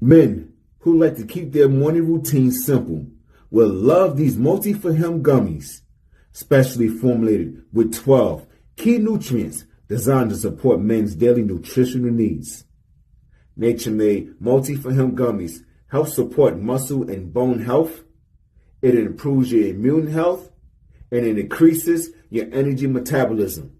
Men who like to keep their morning routine simple will love these multi-for-him gummies, specially formulated with 12 key nutrients designed to support men's daily nutritional needs. Nature-made multi-for-him gummies help support muscle and bone health. It improves your immune health, and it increases your energy metabolism.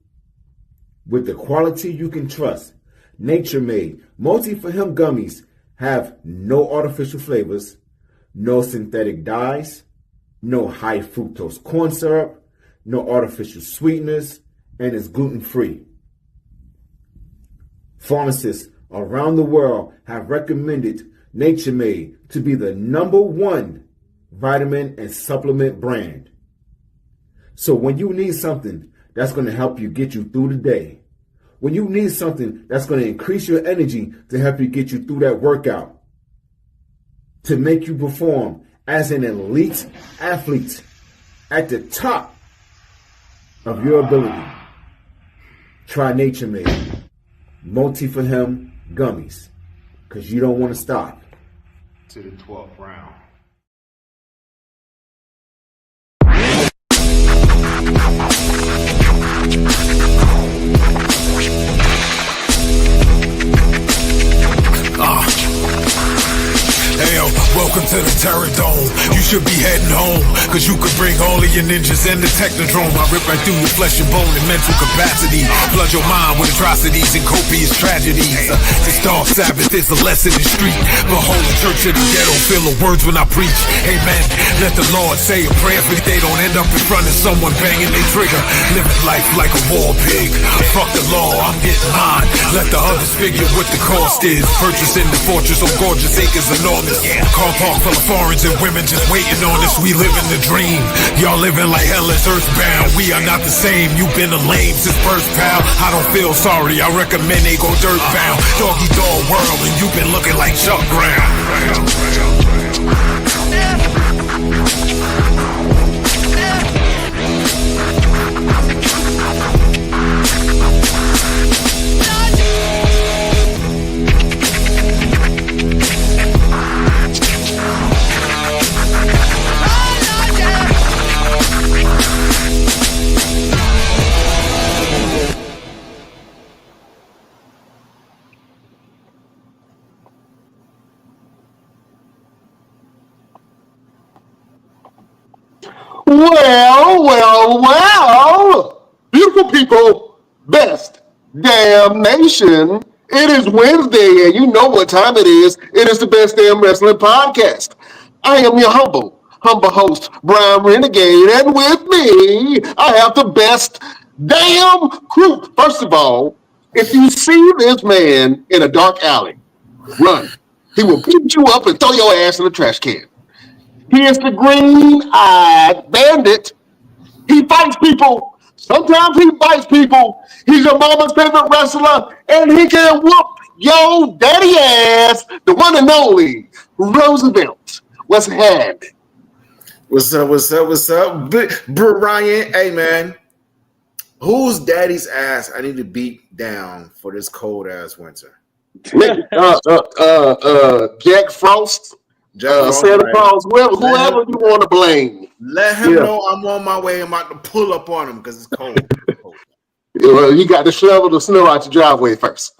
With the quality you can trust, nature-made multi-for-him gummies have no artificial flavors, no synthetic dyes, no high fructose corn syrup, no artificial sweeteners, and is gluten-free. Pharmacists around the world have recommended Nature Made to be the #1 vitamin and supplement brand. So when you need something that's going to help you get you through the day, when you need something that's going to increase your energy to help you get you through that workout, to make you perform as an elite athlete at the top of your ability, try Nature Made multi-for-him gummies, because you don't want to stop to the 12th round. Hey, welcome to the Terror Dome. You should be heading home, cause you could bring all of your ninjas and the Technodrome. I rip right through your flesh and bone and mental capacity. Flood your mind with atrocities and copious tragedies. This dark Sabbath is a lesson in street. Behold the church of the ghetto, feel the words when I preach. Amen. Let the Lord say a prayer for they don't end up in front of someone banging their trigger. Living life like a war pig. Fuck the law, I'm getting mine. Let the others figure what the cost is. Purchasing the fortress on gorgeous acres enormous. Car park full of foreigners and women just waiting on us. We living the dream. Y'all living like hell is earthbound. We are not the same. You've been a lame since birth, pal. I don't feel sorry. I recommend they go dirt bound. Doggy dog world, and you've been looking like Chuck Brown. Well, beautiful people, best damn nation. It is Wednesday, and you know what time it is. It is the Best Damn Wrestling Podcast. I am your humble host, Brian Renegade, and with me, I have the best damn crew. First of all, if you see this man in a dark alley, run. He will beat you up and throw your ass in the trash can. He is the green-eyed bandit. He fights people. Sometimes he bites people. He's your mama's favorite wrestler, and he can whoop your daddy ass, the one and only Roosevelt. What's happening? What's up? Bryant, hey, man. Whose daddy's ass I need to beat down for this cold-ass winter? Jack Frost. Santa Claus, whoever you want to blame. Let him know I'm on my way. I'm about to pull up on him because it's cold. Well, you got to shovel the snow out your driveway first.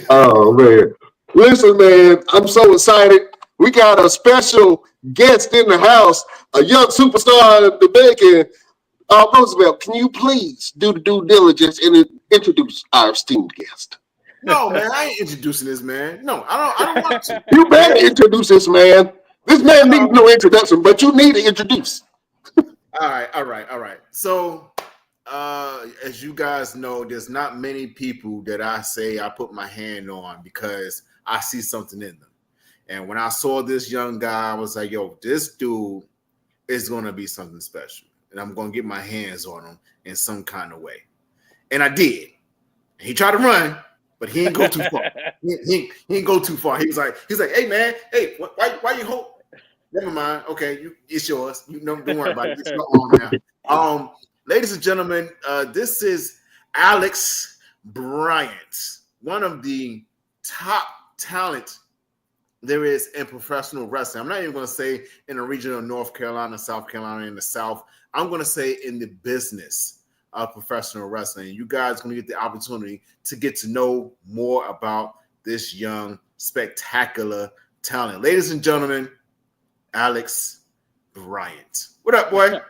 Oh, man. Listen, man, I'm so excited. We got a special guest in the house, a young superstar in the making. Roosevelt, can you please do the due diligence and introduce our esteemed guest? No, man, I ain't introducing this man. No, I don't want to. You better introduce this man. This man needs no introduction, but you need to introduce. All right. So, as you guys know, there's not many people that I say I put my hand on because I see something in them. And when I saw this young guy, I was like, yo, this dude is going to be something special. And I'm going to get my hands on him in some kind of way. And I did. He tried to run. But he didn't go too far. He didn't go too far. He's like, hey man, hey, why you hold? Never mind. Okay, it's yours. You don't worry about it. It's your own now. Ladies and gentlemen, this is Alex Bryant, one of the top talent there is in professional wrestling. I'm not even going to say in the region of North Carolina, South Carolina, in the South. I'm going to say in the business of professional wrestling. You guys are going to get the opportunity to get to know more about this young, spectacular talent. Ladies and gentlemen, Alex Bryant. What up, boy?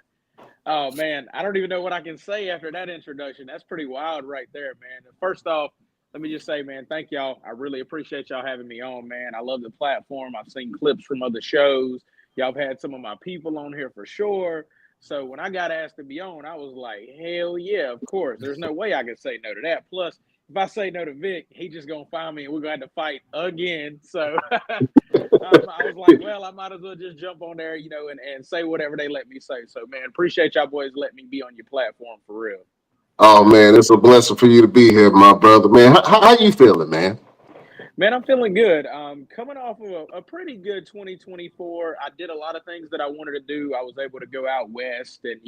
Oh, man, I don't even know what I can say after that introduction. That's pretty wild right there, man. First off, let me just say, man, thank y'all. I really appreciate y'all having me on, man. I love the platform. I've seen clips from other shows. Y'all have had some of my people on here for sure. So when I got asked to be on, I was like, hell yeah, of course. There's no way I could say no to that. Plus, if I say no to Vic, he just going to find me and we're going to have to fight again. So I was like, well, I might as well just jump on there, and say whatever they let me say. So, man, appreciate y'all boys letting me be on your platform for real. Oh, man, it's a blessing for you to be here, my brother, man. How you feeling, man? Man, I'm feeling good. Coming off of a pretty good 2024. I did a lot of things that I wanted to do. I was able to go out west and,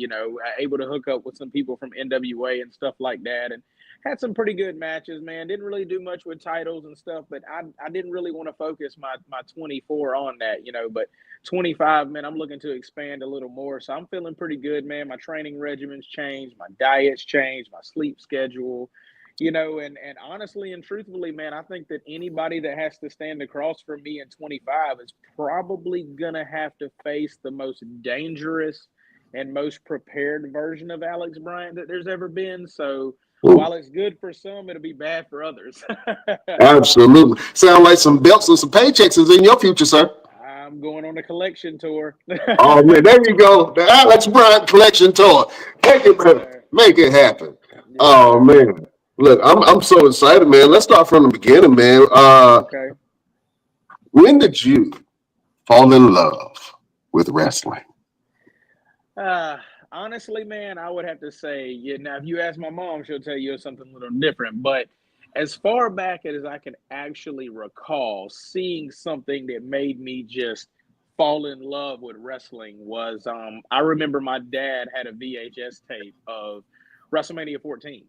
able to hook up with some people from NWA and stuff like that, and had some pretty good matches, man. Didn't really do much with titles and stuff, but I didn't really want to focus my 24 on that, but 25, man, I'm looking to expand a little more. So I'm feeling pretty good, man. My training regimen's changed, my diet's changed, my sleep schedule. And honestly and truthfully, man, I think that anybody that has to stand across from me in 25 is probably going to have to face the most dangerous and most prepared version of Alex Bryant that there's ever been. So while it's good for some, it'll be bad for others. Absolutely. Sound like some belts and some paychecks is in your future, sir. I'm going on a collection tour. Oh, man, there you go. The Alex Bryant collection tour. Make it happen. Yes, Oh, sir. man. Look, I'm so excited, man. Let's start from the beginning, man. Okay. When did you fall in love with wrestling? Honestly, man, I would have to say, now, if you ask my mom, she'll tell you something a little different. But as far back as I can actually recall, seeing something that made me just fall in love with wrestling was, I remember my dad had a VHS tape of WrestleMania 14.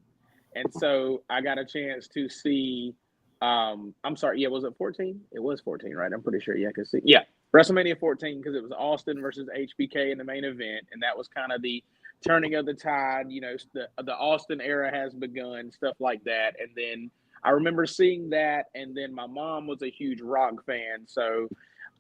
And so I got a chance to see, I'm sorry, yeah, was it 14? It was 14, right? I'm pretty sure, yeah, I could see. Yeah, WrestleMania 14, because it was Austin versus HBK in the main event, and that was kind of the turning of the tide. The Austin era has begun, stuff like that. And then I remember seeing that, and then my mom was a huge Rock fan, so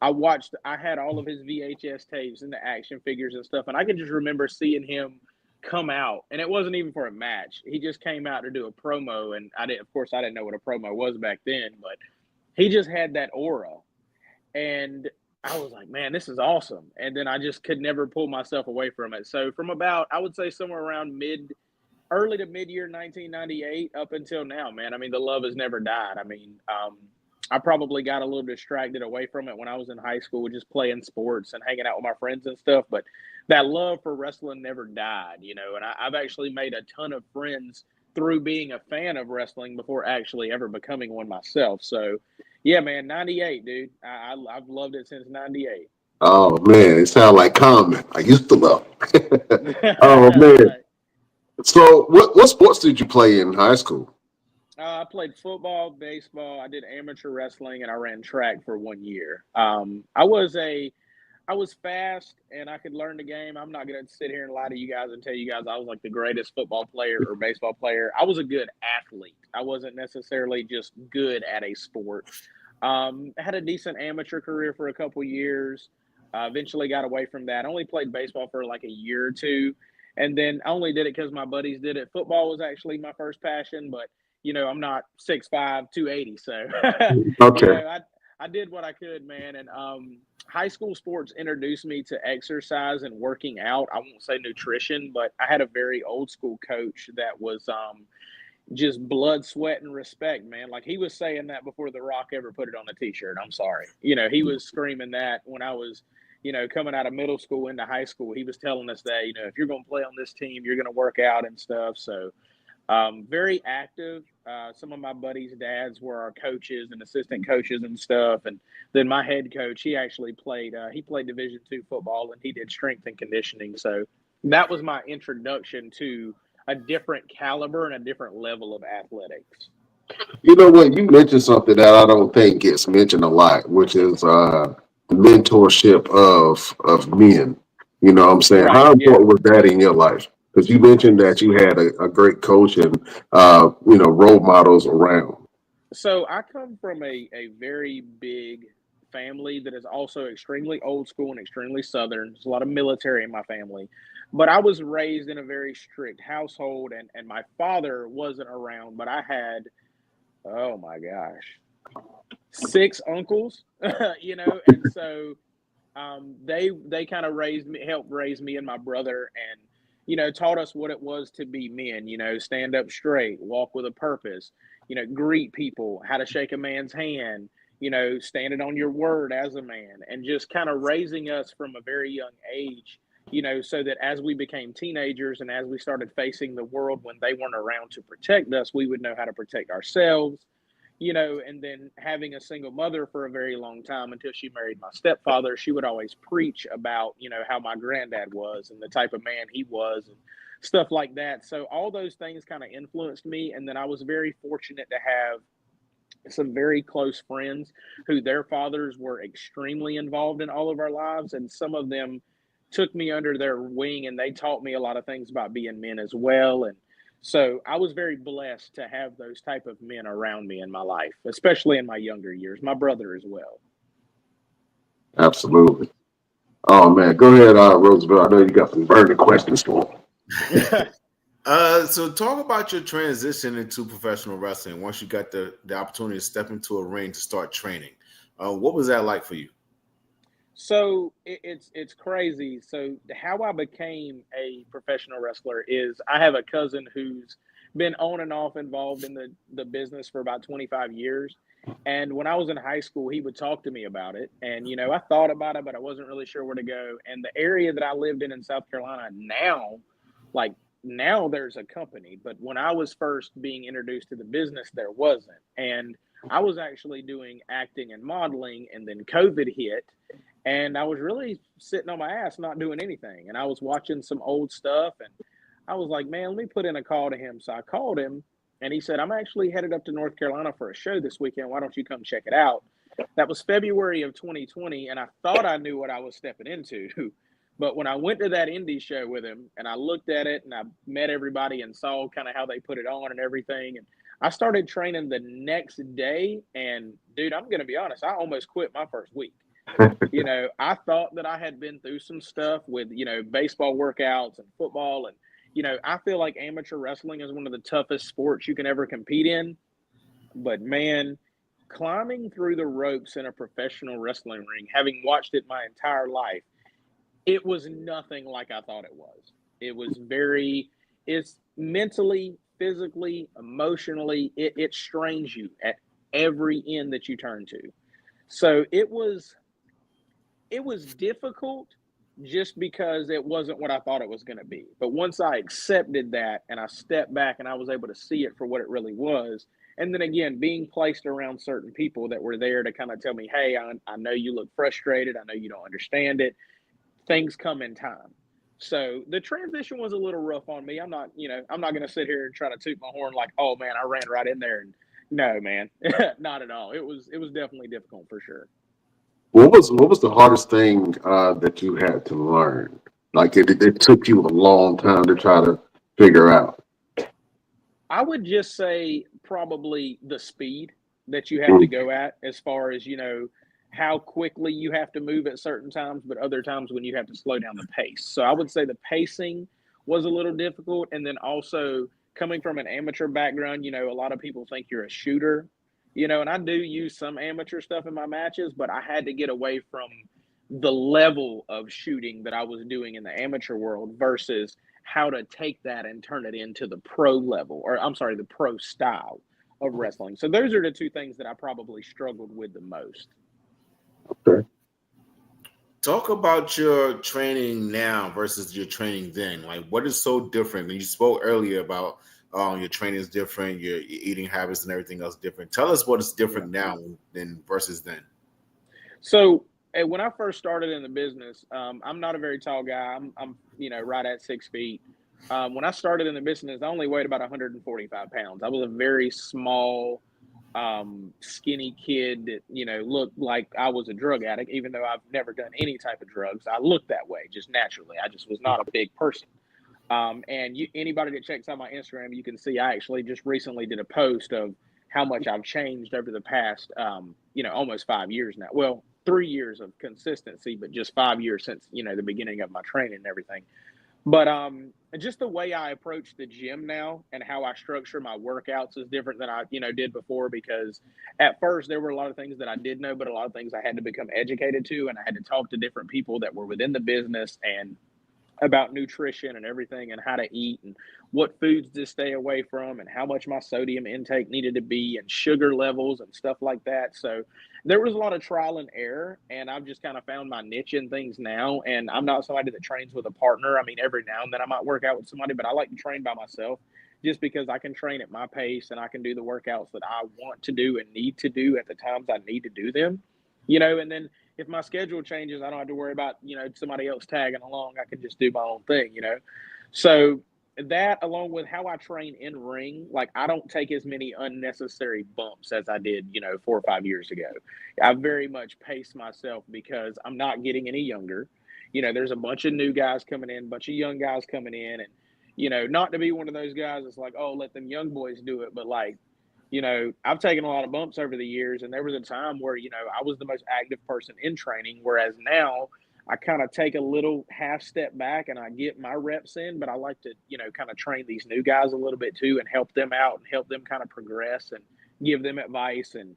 I had all of his VHS tapes and the action figures and stuff, and I can just remember seeing him come out, and it wasn't even for a match. He just came out to do a promo, and I didn't know what a promo was back then, but he just had that aura, and I was like, man, this is awesome. And then I just could never pull myself away from it. So from about, I would say somewhere around early to mid-year 1998 up until now, man, I mean, the love has never died. I mean, I probably got a little distracted away from it when I was in high school, just playing sports and hanging out with my friends and stuff. But that love for wrestling never died, and I've actually made a ton of friends through being a fan of wrestling before actually ever becoming one myself. So, yeah, man, 98, dude. I've loved it since 98. Oh, man, it sounds like Common. I used to love. Oh, man. Right. So what sports did you play in high school? I played football, baseball. I did amateur wrestling, and I ran track for 1 year. I was fast, and I could learn the game. I'm not going to sit here and lie to you guys and tell you guys I was like the greatest football player or baseball player. I was a good athlete. I wasn't necessarily just good at a sport. I had a decent amateur career for a couple years. Eventually got away from that. I only played baseball for like a year or two, and then I only did it because my buddies did it. Football was actually my first passion, but I'm not 6'5", 280, so Okay. I did what I could, man. And high school sports introduced me to exercise and working out. I won't say nutrition, but I had a very old school coach that was just blood, sweat, and respect, man. Like, he was saying that before The Rock ever put it on a T-shirt. I'm sorry. He was screaming that when I was, coming out of middle school into high school. He was telling us that, if you're going to play on this team, you're going to work out and stuff. So very active. Some of my buddies' dads were our coaches and assistant coaches and stuff. And then my head coach, he actually played Division II football, and he did strength and conditioning. So that was my introduction to a different caliber and a different level of athletics. You know what? You mentioned something that I don't think gets mentioned a lot, which is mentorship of men. You know what I'm saying? Right. How Yeah. important was that in your life? Because you mentioned that you had a great coach and role models around. So I come from a very big family that is also extremely old school and extremely Southern. There's a lot of military in my family. But I was raised in a very strict household, and my father wasn't around, but I had, oh my gosh, six uncles, and so they kind of raised me, helped raise me and my brother, and taught us what it was to be men. Stand up straight, walk with a purpose. Greet people, how to shake a man's hand. Standing on your word as a man, and just kind of raising us from a very young age. So that as we became teenagers and as we started facing the world when they weren't around to protect us, we would know how to protect ourselves. And then having a single mother for a very long time until she married my stepfather, she would always preach about, how my granddad was and the type of man he was and stuff like that. So all those things kind of influenced me. And then I was very fortunate to have some very close friends who their fathers were extremely involved in all of our lives. And some of them took me under their wing and they taught me a lot of things about being men as well. And so I was very blessed to have those type of men around me in my life, especially in my younger years, my brother as well. Absolutely. Oh man, go ahead, Roosevelt. I know you got some burning questions for me. So talk about your transition into professional wrestling once you got the opportunity to step into a ring to start training. What was that like for you? So it's crazy. So how I became a professional wrestler is I have a cousin who's been on and off involved in the business for about 25 years. And when I was in high school, he would talk to me about it. And I thought about it, but I wasn't really sure where to go. And the area that I lived in South Carolina now, like now there's a company, but when I was first being introduced to the business, there wasn't. And I was actually doing acting and modeling, and then COVID hit and I was really sitting on my ass, not doing anything. And I was watching some old stuff and I was like, man, let me put in a call to him. So I called him and he said, I'm actually headed up to North Carolina for a show this weekend. Why don't you come check it out? That was February of 2020. And I thought I knew what I was stepping into. But when I went to that indie show with him and I looked at it and I met everybody and saw kind of how they put it on and everything. And I started training the next day. And dude, I'm going to be honest, I almost quit my first week. I thought that I had been through some stuff with, baseball workouts and football. And, I feel like amateur wrestling is one of the toughest sports you can ever compete in. But man, climbing through the ropes in a professional wrestling ring, having watched it my entire life, it was nothing like I thought it was. It was it's mentally, physically, emotionally, it strains you at every end that you turn to. So it was difficult just because it wasn't what I thought it was going to be. But once I accepted that and I stepped back and I was able to see it for what it really was, and then again, being placed around certain people that were there to kind of tell me, hey, I know you look frustrated. I know you don't understand it. Things come in time. So the transition was a little rough on me. I'm not going to sit here and try to toot my horn like, oh man, I ran right in there. And no, man, not at all. It was definitely difficult for sure. What was the hardest thing that you had to learn? Like it took you a long time to try to figure out. I would just say probably the speed that you have to go at as far as, how quickly you have to move at certain times, but other times when you have to slow down the pace. So I would say the pacing was a little difficult. And then also coming from an amateur background, a lot of people think you're a shooter, and I do use some amateur stuff in my matches, but I had to get away from the level of shooting that I was doing in the amateur world versus how to take that and turn it into the pro level, or I'm sorry, the pro style of wrestling. So those are the two things that I probably struggled with the most. Okay. Talk about your training now versus your training then. Like, what is so different? And you spoke earlier about your training is different, your eating habits and everything else different. Tell us what is different now than versus then. So when I first started in the business, I'm not a very tall guy. I'm right at 6 feet. When I started in the business, I only weighed about 145 pounds. I was a very small, skinny kid that, looked like I was a drug addict, even though I've never done any type of drugs. I looked that way just naturally. I just was not a big person. And anybody that checks out my Instagram, you can see I actually just recently did a post of how much I've changed over the past, almost 5 years now. Well, 3 years of consistency, but just 5 years since, the beginning of my training and everything. But just the way I approach the gym now and how I structure my workouts is different than I, did before, because at first there were a lot of things that I did know, but a lot of things I had to become educated to, and I had to talk to different people that were within the business and about nutrition and everything and how to eat and what foods to stay away from and how much my sodium intake needed to be and sugar levels and stuff like that. So there was a lot of trial and error, and I've just kind of found my niche in things now. And I'm not somebody that trains with a partner. I mean, every now and then I might work out with somebody, but I like to train by myself just because I can train at my pace and I can do the workouts that I want to do and need to do at the times I need to do them, and then if my schedule changes, I don't have to worry about, somebody else tagging along. I can just do my own thing, So that, along with how I train in ring, like I don't take as many unnecessary bumps as I did, 4 or 5 years ago. I very much pace myself because I'm not getting any younger. There's a bunch of new guys coming in, a bunch of young guys coming in. And, not to be one of those guys that's like, oh, let them young boys do it. But like, I've taken a lot of bumps over the years, and there was a time where, I was the most active person in training, whereas now I kind of take a little half step back and I get my reps in, but I like to, kind of train these new guys a little bit too and help them out and help them kind of progress and give them advice. And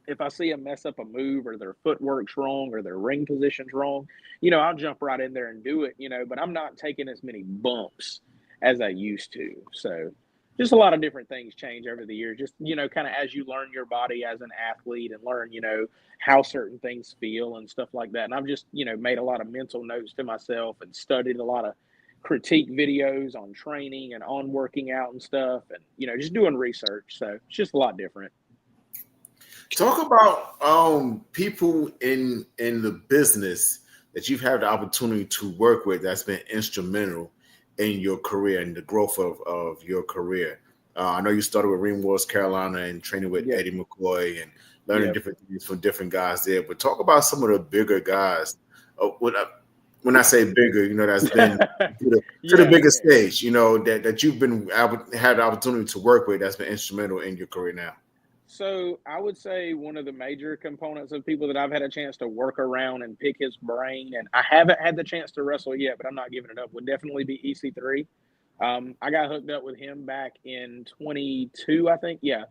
if I see them mess up a move or their footwork's wrong or their ring position's wrong, I'll jump right in there and do it, but I'm not taking as many bumps as I used to. So just a lot of different things change over the years, just, kind of as you learn your body as an athlete and learn, how certain things feel and stuff like that. And I've just, made a lot of mental notes to myself and studied a lot of critique videos on training and on working out and stuff and, just doing research. So it's just a lot different. Talk about people in the business that you've had the opportunity to work with that's been instrumental in your career and the growth of your career. I know you started with Ring Wars Carolina and training with Eddie McCoy and learning different things from different guys there. But talk about some of the bigger guys. When I say bigger, that's been to the biggest stage, that you've had the opportunity to work with that's been instrumental in your career now. So I would say one of the major components of people that I've had a chance to work around and pick his brain, and I haven't had the chance to wrestle yet, but I'm not giving it up, would definitely be EC3. I got hooked up with him back in 22, I think. Yeah.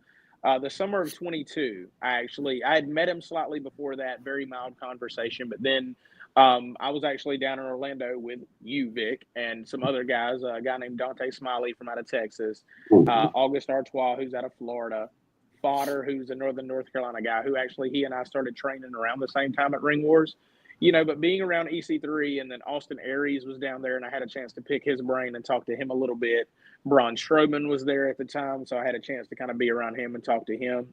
The summer of 22, I had met him slightly before that, very mild conversation, but then I was actually down in Orlando with you, Vic, and some other guys, a guy named Dante Smiley from out of Texas, August Artois, who's out of Florida, Fodder, who's a Northern North Carolina guy, who actually he and I started training around the same time at Ring Wars. But being around EC3, and then Austin Aries was down there, and I had a chance to pick his brain and talk to him a little bit. Braun Strowman was there at the time, so I had a chance to kind of be around him and talk to him.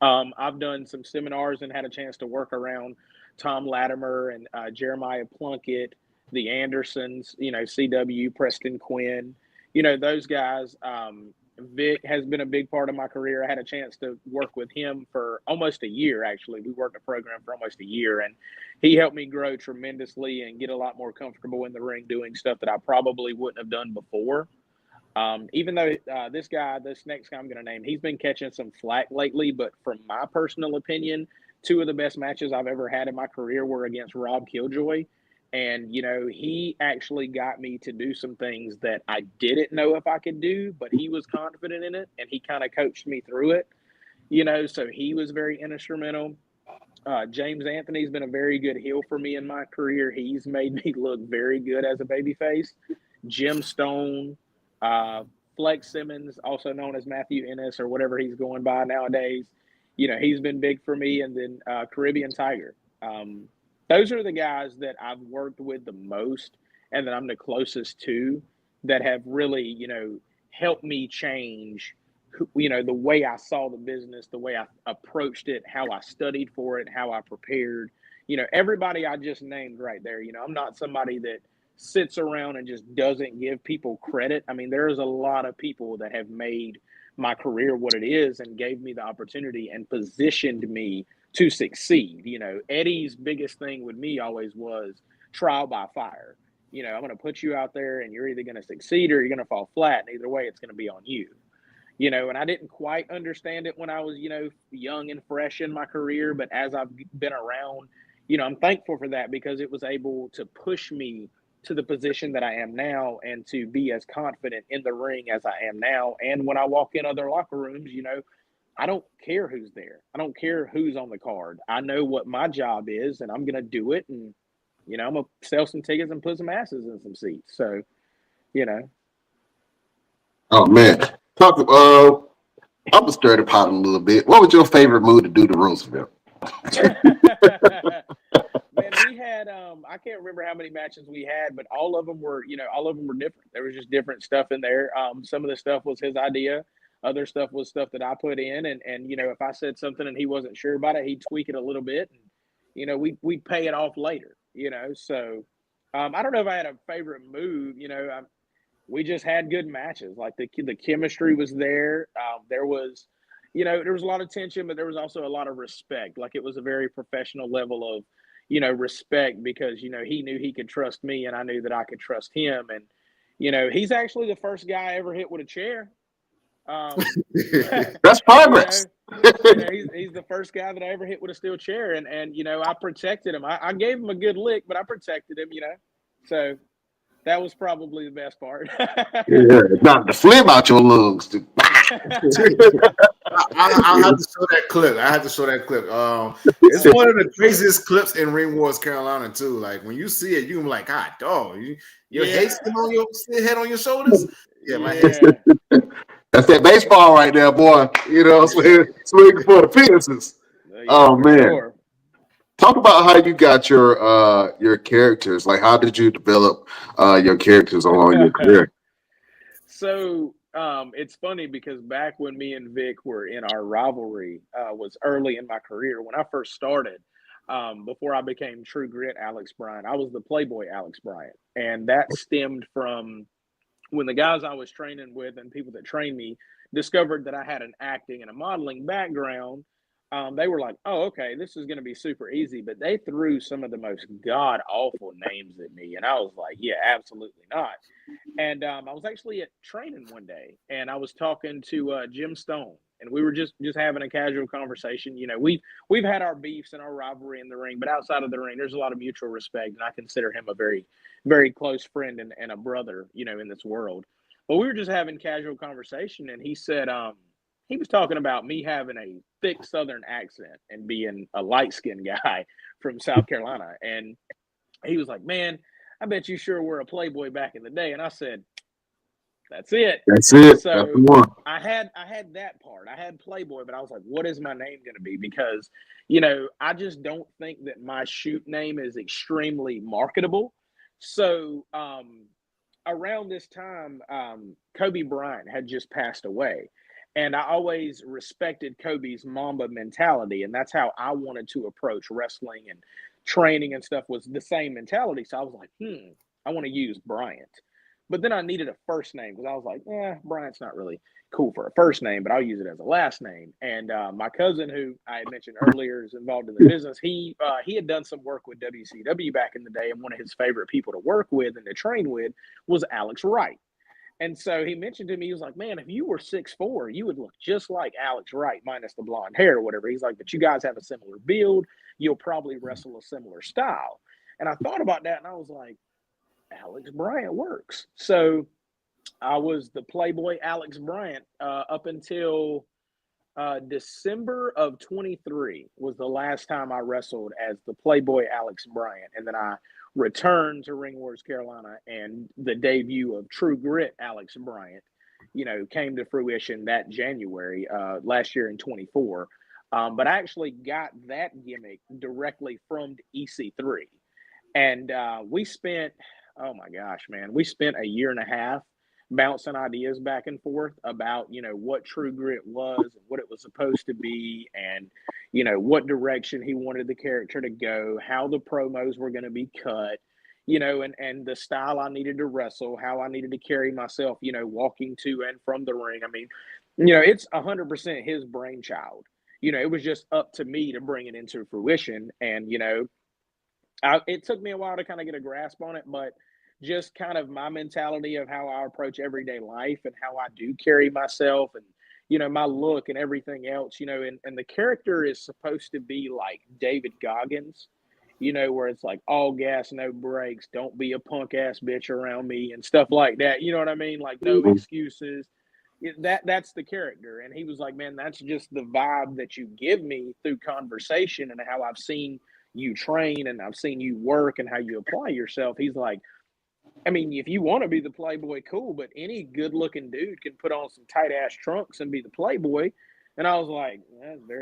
I've done some seminars and had a chance to work around Tom Latimer and Jeremiah Plunkett, the Andersons, CW, Preston Quinn, those guys. Vic has been a big part of my career. I had a chance to work with him for almost a year, actually. We worked a program for almost a year, and he helped me grow tremendously and get a lot more comfortable in the ring doing stuff that I probably wouldn't have done before. Even though this next guy I'm going to name, he's been catching some flack lately, but from my personal opinion, two of the best matches I've ever had in my career were against Rob Killjoy. And, he actually got me to do some things that I didn't know if I could do, but he was confident in it, and he kind of coached me through it, so he was very instrumental. James Anthony's been a very good heel for me in my career. He's made me look very good as a babyface. Jim Stone, Flex Simmons, also known as Matthew Ennis or whatever he's going by nowadays, he's been big for me. And then Caribbean Tiger. Those are the guys that I've worked with the most and that I'm the closest to that have really, helped me change, the way I saw the business, the way I approached it, how I studied for it, how I prepared. Everybody I just named right there, I'm not somebody that sits around and just doesn't give people credit. I mean, there's a lot of people that have made my career what it is and gave me the opportunity and positioned me to succeed. You know, Eddie's biggest thing with me always was trial by fire. You know, I'm going to put you out there and you're either going to succeed or you're going to fall flat. And either way, it's going to be on you. You know, and I didn't quite understand it when I was, you know, young and fresh in my career. But as I've been around, you know, I'm thankful for that because it was able to push me to the position that I am now and to be as confident in the ring as I am now. And when I walk in other locker rooms, you know, I don't care who's there. I don't care who's on the card. I know what my job is and I'm going to do it. And, you know, I'm going to sell some tickets and put some asses in some seats. So, you know. Oh, man. I'm going to stir the pot a little bit. What was your favorite move to do to Roosevelt? Man, we had I can't remember how many matches we had, but all of them were, you know, all of them were different. There was just different stuff in there. Some of the stuff was his idea. Other stuff was stuff that I put in, and you know, if I said something and he wasn't sure about it, he'd tweak it a little bit, and you know, we'd pay it off later. You know, so I don't know if I had a favorite move. You know, we just had good matches. Like the chemistry was there. There was, you know, there was a lot of tension, but there was also a lot of respect. Like it was a very professional level of, you know, respect because, you know, he knew he could trust me and I knew that I could trust him. And, you know, he's actually the first guy I ever hit with a chair. That's progress. You know, he's the first guy that I ever hit with a steel chair. And you know, I protected him. I gave him a good lick, but I protected him, you know. So that was probably the best part. Yeah, not the phlegm out your lungs. I'll have to show that clip. I have to show that clip. It's one of the craziest clips in Ring Wars Carolina too. Like when you see it, you're like, "God, dog, your head still on your head on your shoulders." Yeah, my head. That's that baseball right there, boy. You know, swinging for the penises. Oh man. Sure. Talk about how you got your characters. Like, how did you develop your characters along your career? So it's funny because back when me and Vic were in our rivalry was early in my career. When I first started, before I became True Grit Alex Bryant, I was the Playboy Alex Bryant. And that stemmed from when the guys I was training with and people that trained me discovered that I had an acting and a modeling background. They were like, "Oh, okay, this is going to be super easy," but they threw some of the most god awful names at me, and I was like, "Yeah, absolutely not." And I was actually at training one day, and I was talking to Jim Stone, and we were just having a casual conversation. You know, we've had our beefs and our rivalry in the ring, but outside of the ring, there's a lot of mutual respect, and I consider him a very, very close friend and a brother, you know, in this world. But we were just having casual conversation, and he said, he was talking about me having a thick Southern accent and being a light-skinned guy from South Carolina. And he was like, "Man, I bet you sure were a Playboy back in the day." And I said, "That's it." That's it. So that's the one. I had that part. I had Playboy, but I was like, what is my name going to be? Because, you know, I just don't think that my shoot name is extremely marketable. So around this time, Kobe Bryant had just passed away. And I always respected Kobe's Mamba mentality. And that's how I wanted to approach wrestling and training and stuff, was the same mentality. So I was like, I want to use Bryant. But then I needed a first name because I was like, Bryant's not really cool for a first name, but I'll use it as a last name. And my cousin, who I had mentioned earlier, is involved in the business. He had done some work with WCW back in the day, and one of his favorite people to work with and to train with was Alex Wright. And so he mentioned to me, he was like, "Man, if you were 6'4", you would look just like Alex Wright minus the blonde hair or whatever." He's like, "But you guys have a similar build. You'll probably wrestle a similar style." And I thought about that, and I was like, Alex Bryant works. So I was the Playboy Alex Bryant up until December of 23 was the last time I wrestled as the Playboy Alex Bryant. And then I returned to Ring Wars Carolina, and the debut of True Grit Alex Bryant, you know, came to fruition that January last year in 24. But I actually got that gimmick directly from EC3. And we spent, oh my gosh, man, we spent a year and a half bouncing ideas back and forth about, you know, what True Grit was and what it was supposed to be, and, you know, what direction he wanted the character to go, how the promos were going to be cut, and the style I needed to wrestle, how I needed to carry myself, walking to and from the ring. I mean, it's 100% his brainchild. It was just up to me to bring it into fruition. And, it took me a while to kind of get a grasp on it, but just kind of my mentality of how I approach everyday life and how I do carry myself and, my look and everything else, and the character is supposed to be like David Goggins, where it's like all gas, no brakes, don't be a punk ass bitch around me and stuff like that. You know what I mean? Like no excuses. That's the character. And he was like, man, that's just the vibe that you give me through conversation and how I've seen you train and I've seen you work and how you apply yourself. He's like, I mean, if you want to be the playboy, cool, but any good looking dude can put on some tight ass trunks and be the playboy. And I was like,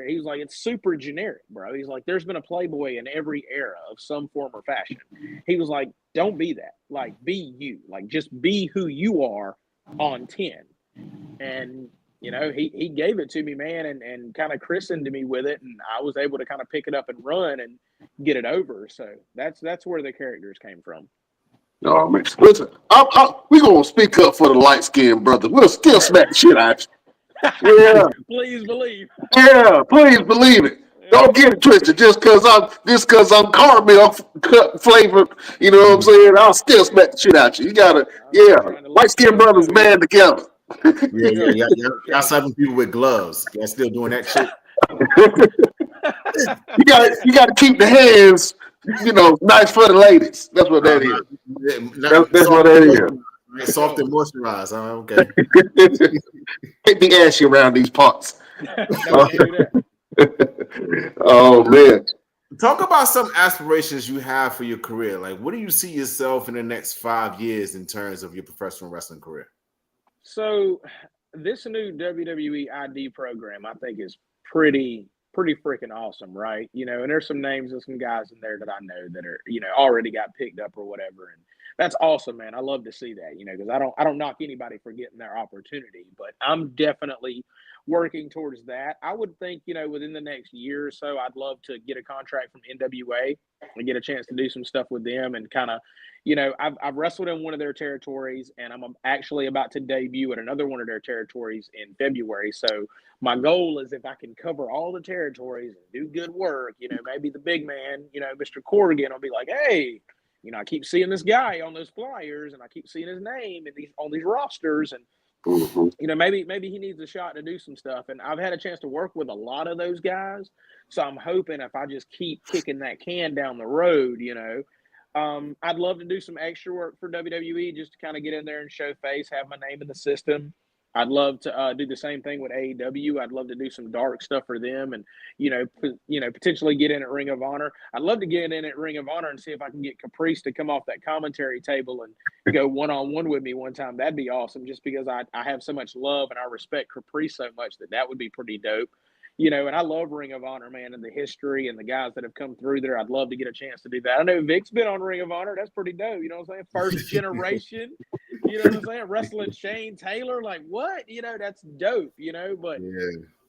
he was like, it's super generic, bro. He's like, there's been a playboy in every era of some form or fashion. He was like, don't be that. Like, be you. Like, just be who you are on 10. And, he gave it to me, man, and kind of christened me with it. And I was able to kind of pick it up and run and get it over. So that's where the characters came from. No, man. Listen, we going to speak up for the light-skinned brothers. We'll still smack the shit out you. Yeah. Please believe. Yeah, please believe it. Yeah. Don't get it twisted. Just because I'm caramel cut flavored, you know what I'm saying? I'll still smack the shit out you. You gotta, light-skinned brothers band together. Y'all slapping people with gloves. Y'all still doing that shit? you gotta keep the hands, nice for the ladies. That's what that is. That's what that is. Soft and moisturized. Okay. Take the ass around these parts. Oh man. Talk about some aspirations you have for your career. Like, what do you see yourself in the next 5 years in terms of your professional wrestling career? So this new WWE ID program, I think, is pretty freaking awesome, right? And there's some names of some guys in there that I know that are, already got picked up or whatever. And that's awesome, man. I love to see that, because I don't knock anybody for getting their opportunity, but I'm definitely working towards that. I would think, within the next year or so, I'd love to get a contract from NWA and get a chance to do some stuff with them and kind of, I've wrestled in one of their territories and I'm actually about to debut at another one of their territories in February. So my goal is if I can cover all the territories and do good work, maybe the big man, Mr. Corrigan will be like, hey, I keep seeing this guy on those flyers and I keep seeing his name on these rosters and, maybe he needs a shot to do some stuff. And I've had a chance to work with a lot of those guys. So I'm hoping if I just keep kicking that can down the road, I'd love to do some extra work for WWE just to kind of get in there and show face, have my name in the system. I'd love to do the same thing with AEW. I'd love to do some dark stuff for them and, potentially get in at Ring of Honor. I'd love to get in at Ring of Honor and see if I can get Caprice to come off that commentary table and go one-on-one with me one time. That'd be awesome just because I have so much love and I respect Caprice so much that would be pretty dope. And I love Ring of Honor, man, and the history and the guys that have come through there. I'd love to get a chance to do that. I know Vic's been on Ring of Honor. That's pretty dope. You know what I'm saying? First generation, you know what I'm saying? Wrestling Shane Taylor. Like, what? That's dope, But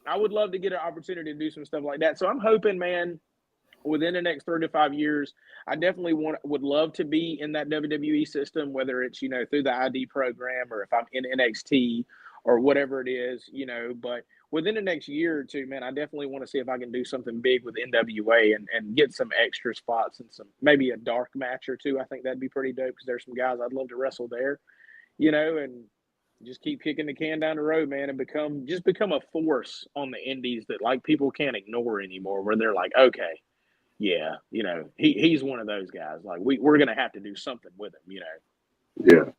I would love to get an opportunity to do some stuff like that. So I'm hoping, man, within the next 3 to 5 years, I definitely would love to be in that WWE system, whether it's, through the ID program or if I'm in NXT or whatever it is, but within the next year or two, man, I definitely want to see if I can do something big with NWA and get some extra spots and maybe a dark match or two. I think that'd be pretty dope because there's some guys I'd love to wrestle there, and just keep kicking the can down the road, man, and become a force on the indies that like people can't ignore anymore, where they're like, okay, yeah, he's one of those guys. Like we're gonna have to do something with him, Yeah.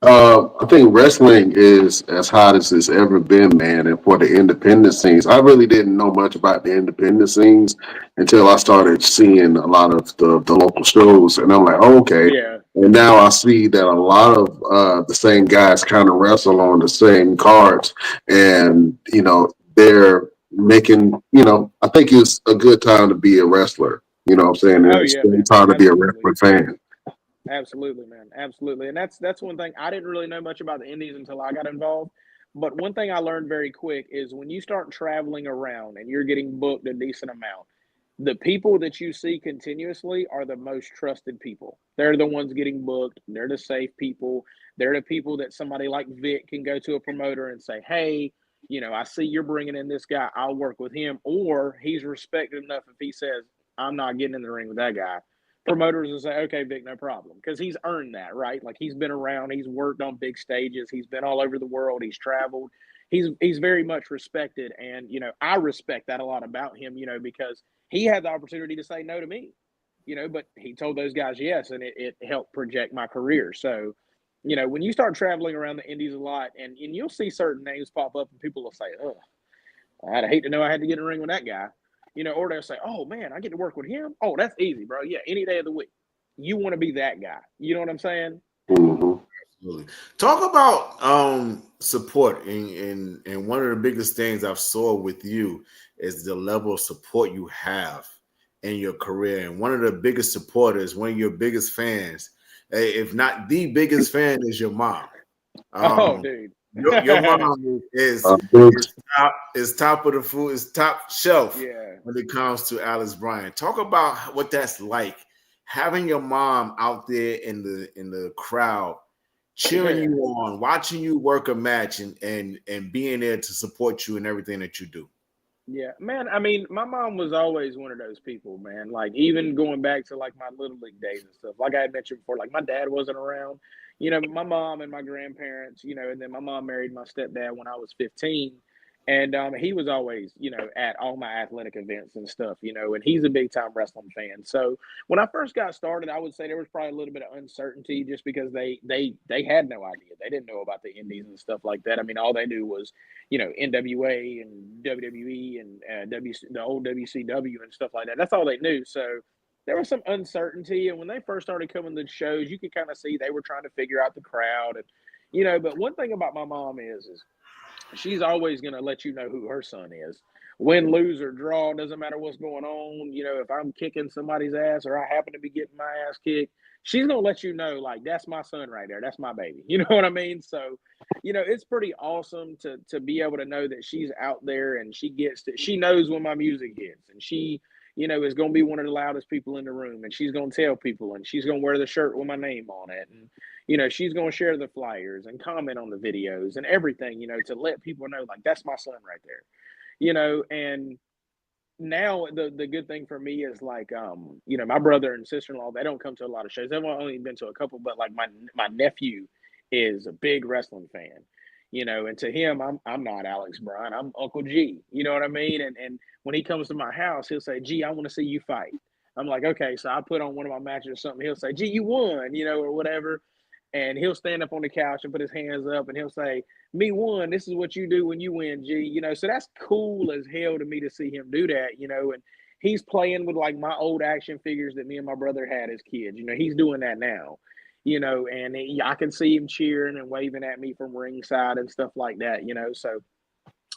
I think wrestling is as hot as it's ever been, man. And for the independent scenes, I really didn't know much about the independent scenes until I started seeing a lot of the local shows. And I'm like, oh, okay. Yeah. And now I see that a lot of the same guys kind of wrestle on the same cards. And, they're making, I think it's a good time to be a wrestler. You know what I'm saying? And it's a good time to be a wrestling fan. Absolutely, man. Absolutely. And that's one thing. I didn't really know much about the indies until I got involved. But one thing I learned very quick is when you start traveling around and you're getting booked a decent amount, the people that you see continuously are the most trusted people. They're the ones getting booked. They're the safe people. They're the people that somebody like Vic can go to a promoter and say, hey, I see you're bringing in this guy. I'll work with him. Or he's respected enough if he says, I'm not getting in the ring with that guy. Promoters will say, okay, Vic, no problem. Because he's earned that, right? Like, he's been around. He's worked on big stages. He's been all over the world. He's traveled. He's very much respected. And, I respect that a lot about him, because he had the opportunity to say no to me, but he told those guys yes, and it helped project my career. So, when you start traveling around the indies a lot, and you'll see certain names pop up, and people will say, oh, I'd hate to know I had to get in the ring with that guy, or they'll say, oh, man, I get to work with him? Oh, that's easy, bro. Yeah, any day of the week. You want to be that guy. You know what I'm saying? Mm-hmm. Absolutely. Talk about support, and one of the biggest things I've saw with you is the level of support you have in your career. And one of the biggest supporters, one of your biggest fans, if not the biggest fan, is your mom. Dude. Your mom is top of the food, is top shelf when it comes to Alex Bryant. Talk about what that's like, having your mom out there in the crowd, cheering you on, watching you work a match, and being there to support you in everything that you do. Yeah, man. I mean, my mom was always one of those people, man. Like, even going back to like my little league days and stuff. Like I had mentioned before, like my dad wasn't around. My mom and my grandparents. And then my mom married my stepdad when I was 15, and he was always, at all my athletic events and stuff. And he's a big time wrestling fan. So when I first got started, I would say there was probably a little bit of uncertainty just because they had no idea. They didn't know about the indies and stuff like that. I mean, all they knew was, NWA and WWE and the old WCW and stuff like that. That's all they knew. So there was some uncertainty. And when they first started coming to the shows, you could kind of see they were trying to figure out the crowd. And, but one thing about my mom is she's always going to let you know who her son is. Win, lose, or draw, doesn't matter what's going on. If I'm kicking somebody's ass or I happen to be getting my ass kicked, she's going to let you know, like, that's my son right there. That's my baby. You know what I mean? So, it's pretty awesome to be able to know that she's out there and she knows when my music hits, and she, is going to be one of the loudest people in the room, and she's going to tell people, and she's going to wear the shirt with my name on it. And, she's going to share the flyers and comment on the videos and everything, to let people know, like, that's my son right there. And now the good thing for me is like, my brother and sister-in-law, they don't come to a lot of shows. They've only been to a couple, but like my nephew is a big wrestling fan, and to him, I'm not Alex Bryant, I'm Uncle G, you know what I mean? And when he comes to my house, he'll say, G, I want to see you fight. I'm like, okay. So I put on one of my matches or something. He'll say, G, you won, or whatever. And he'll stand up on the couch and put his hands up and he'll say, me won. This is what you do when you win, G. So that's cool as hell to me to see him do that, and he's playing with like my old action figures that me and my brother had as kids. He's doing that now, and I can see him cheering and waving at me from ringside and stuff like that, So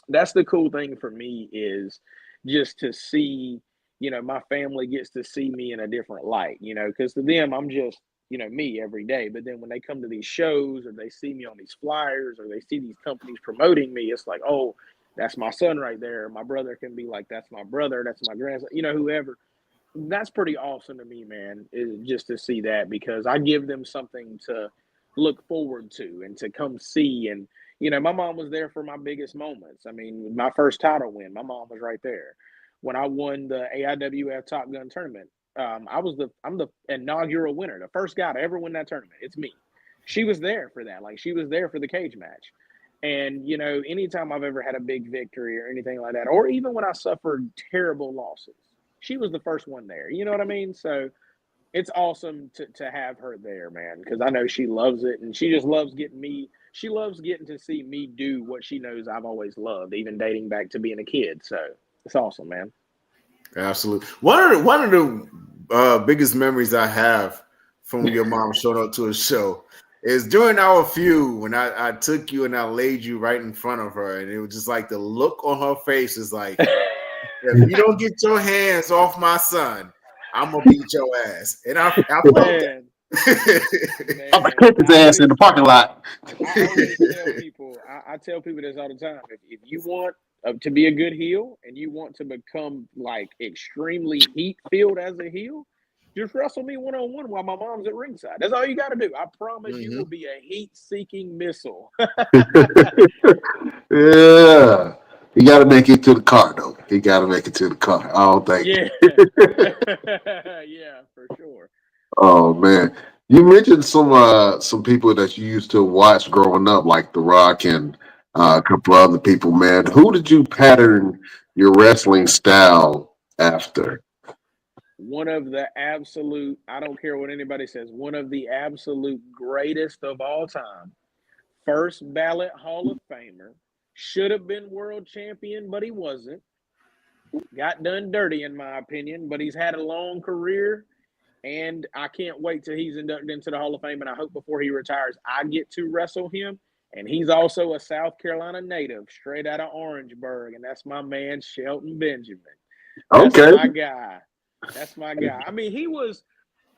that's the cool thing for me, is just to see, my family gets to see me in a different light, because to them, I'm just, me every day. But then when they come to these shows or they see me on these flyers or they see these companies promoting me, it's like, oh, that's my son right there. My brother can be like, that's my brother, that's my grandson, whoever. That's pretty awesome to me, man, is just to see that, because I give them something to look forward to and to come see. And, my mom was there for my biggest moments. I mean, my first title win, my mom was right there. When I won the AIWF Top Gun tournament, I'm the inaugural winner, the first guy to ever win that tournament. It's me. She was there for that. Like, she was there for the cage match. And, anytime I've ever had a big victory or anything like that, or even when I suffered terrible losses, she was the first one there. You know what I mean? So it's awesome to have her there, man, because I know she loves it, and she just loves she loves getting to see me do what she knows I've always loved, even dating back to being a kid. So it's awesome, man. Absolutely. One of the biggest memories I have from your mom showing up to a show is during our feud, when I took you and I laid you right in front of her, and it was just like the look on her face is like, if you don't get your hands off my son, I'm gonna beat your ass. And I felt that. I'm gonna kick his ass in the parking lot. I tell people this all the time. If you want to be a good heel and you want to become like extremely heat filled as a heel, just wrestle me one-on-one while my mom's at ringside. That's all you got to do. I promise you will be a heat-seeking missile. Yeah. You got to make it to the car, though. You got to make it to the car. I don't think. Yeah. Yeah, for sure. Oh man, you mentioned some people that you used to watch growing up, like The Rock and a couple other people. Man, who did you pattern your wrestling style after? One of the absolute, I don't care what anybody says, one of the absolute greatest of all time. First ballot Hall of Famer. Should have been world champion, but he wasn't. Got done dirty, in my opinion, but he's had a long career. And I can't wait till he's inducted into the Hall of Fame. And I hope before he retires, I get to wrestle him. And he's also a South Carolina native, straight out of Orangeburg. And that's my man, Shelton Benjamin. That's Okay. my guy. That's my guy. I mean, he was,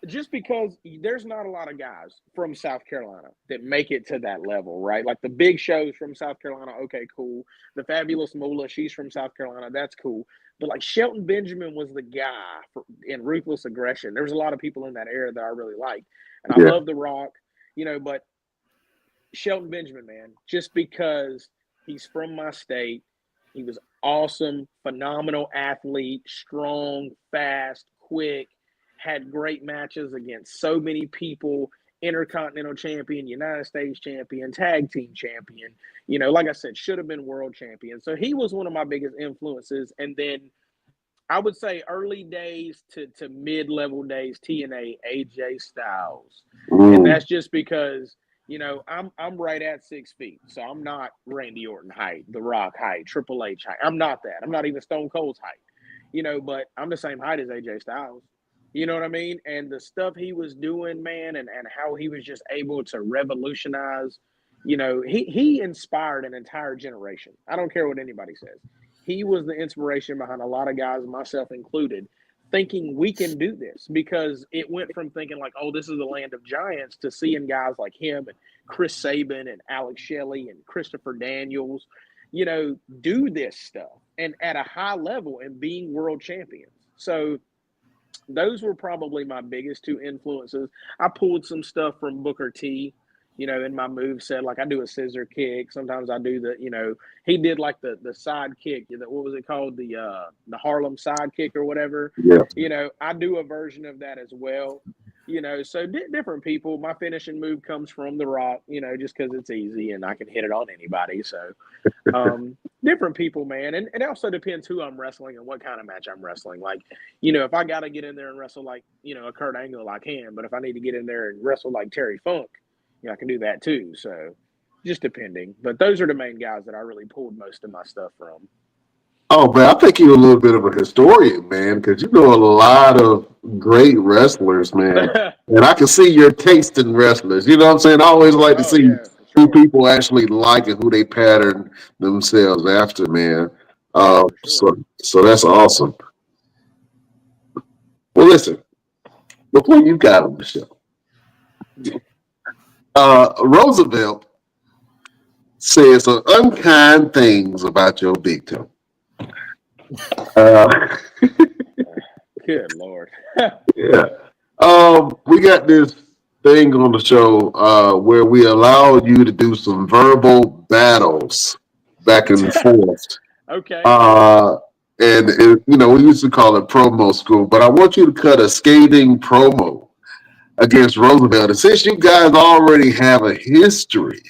just because there's not a lot of guys from South Carolina that make it to that level, right? Like the Big Show's from South Carolina. Okay, cool. The Fabulous Moolah, she's from South Carolina. That's cool. But like Shelton Benjamin was the guy in Ruthless Aggression. There was a lot of people in that era that I really liked. And I love The Rock, but Shelton Benjamin, man, just because he's from my state, he was awesome, phenomenal athlete, strong, fast, quick, had great matches against so many people, Intercontinental champion, United States champion, tag team champion, like I said, should have been world champion. So he was one of my biggest influences. And then I would say early days to mid-level days, TNA, AJ Styles. And that's just because, I'm right at 6 feet. So I'm not Randy Orton height, The Rock height, Triple H height. I'm not that. I'm not even Stone Cold's height, but I'm the same height as AJ Styles. You know what I mean? And the stuff he was doing, man, and how he was just able to revolutionize, he inspired an entire generation. I don't care what anybody says. He was the inspiration behind a lot of guys, myself included, thinking we can do this, because it went from thinking like, oh, this is the land of giants, to seeing guys like him and Chris Sabin and Alex Shelley and Christopher Daniels, do this stuff and at a high level and being world champions. So those were probably my biggest two influences. I pulled some stuff from Booker T, in my move set. Like I do a scissor kick. Sometimes I do he did like the side kick. What was it called? The Harlem side kick or whatever. Yeah. I do a version of that as well. So different people. My finishing move comes from The Rock, just because it's easy and I can hit it on anybody. So different people, man. And it also depends who I'm wrestling and what kind of match I'm wrestling. Like, if I got to get in there and wrestle like, a Kurt Angle, I can. But if I need to get in there and wrestle like Terry Funk, I can do that too. So just depending. But those are the main guys that I really pulled most of my stuff from. Oh man, I think you're a little bit of a historian, man, because you know a lot of great wrestlers, man. And I can see your taste in wrestlers. You know what I'm saying? I always like to see who people actually like and who they pattern themselves after, man. So that's awesome. Well, listen, before you got on the show, Roosevelt said some unkind things about your big toe. Good Lord. Yeah. We got this thing on the show where we allowed you to do some verbal battles back and forth. Okay. And we used to call it promo school, but I want you to cut a scathing promo against Roosevelt. And since you guys already have a history,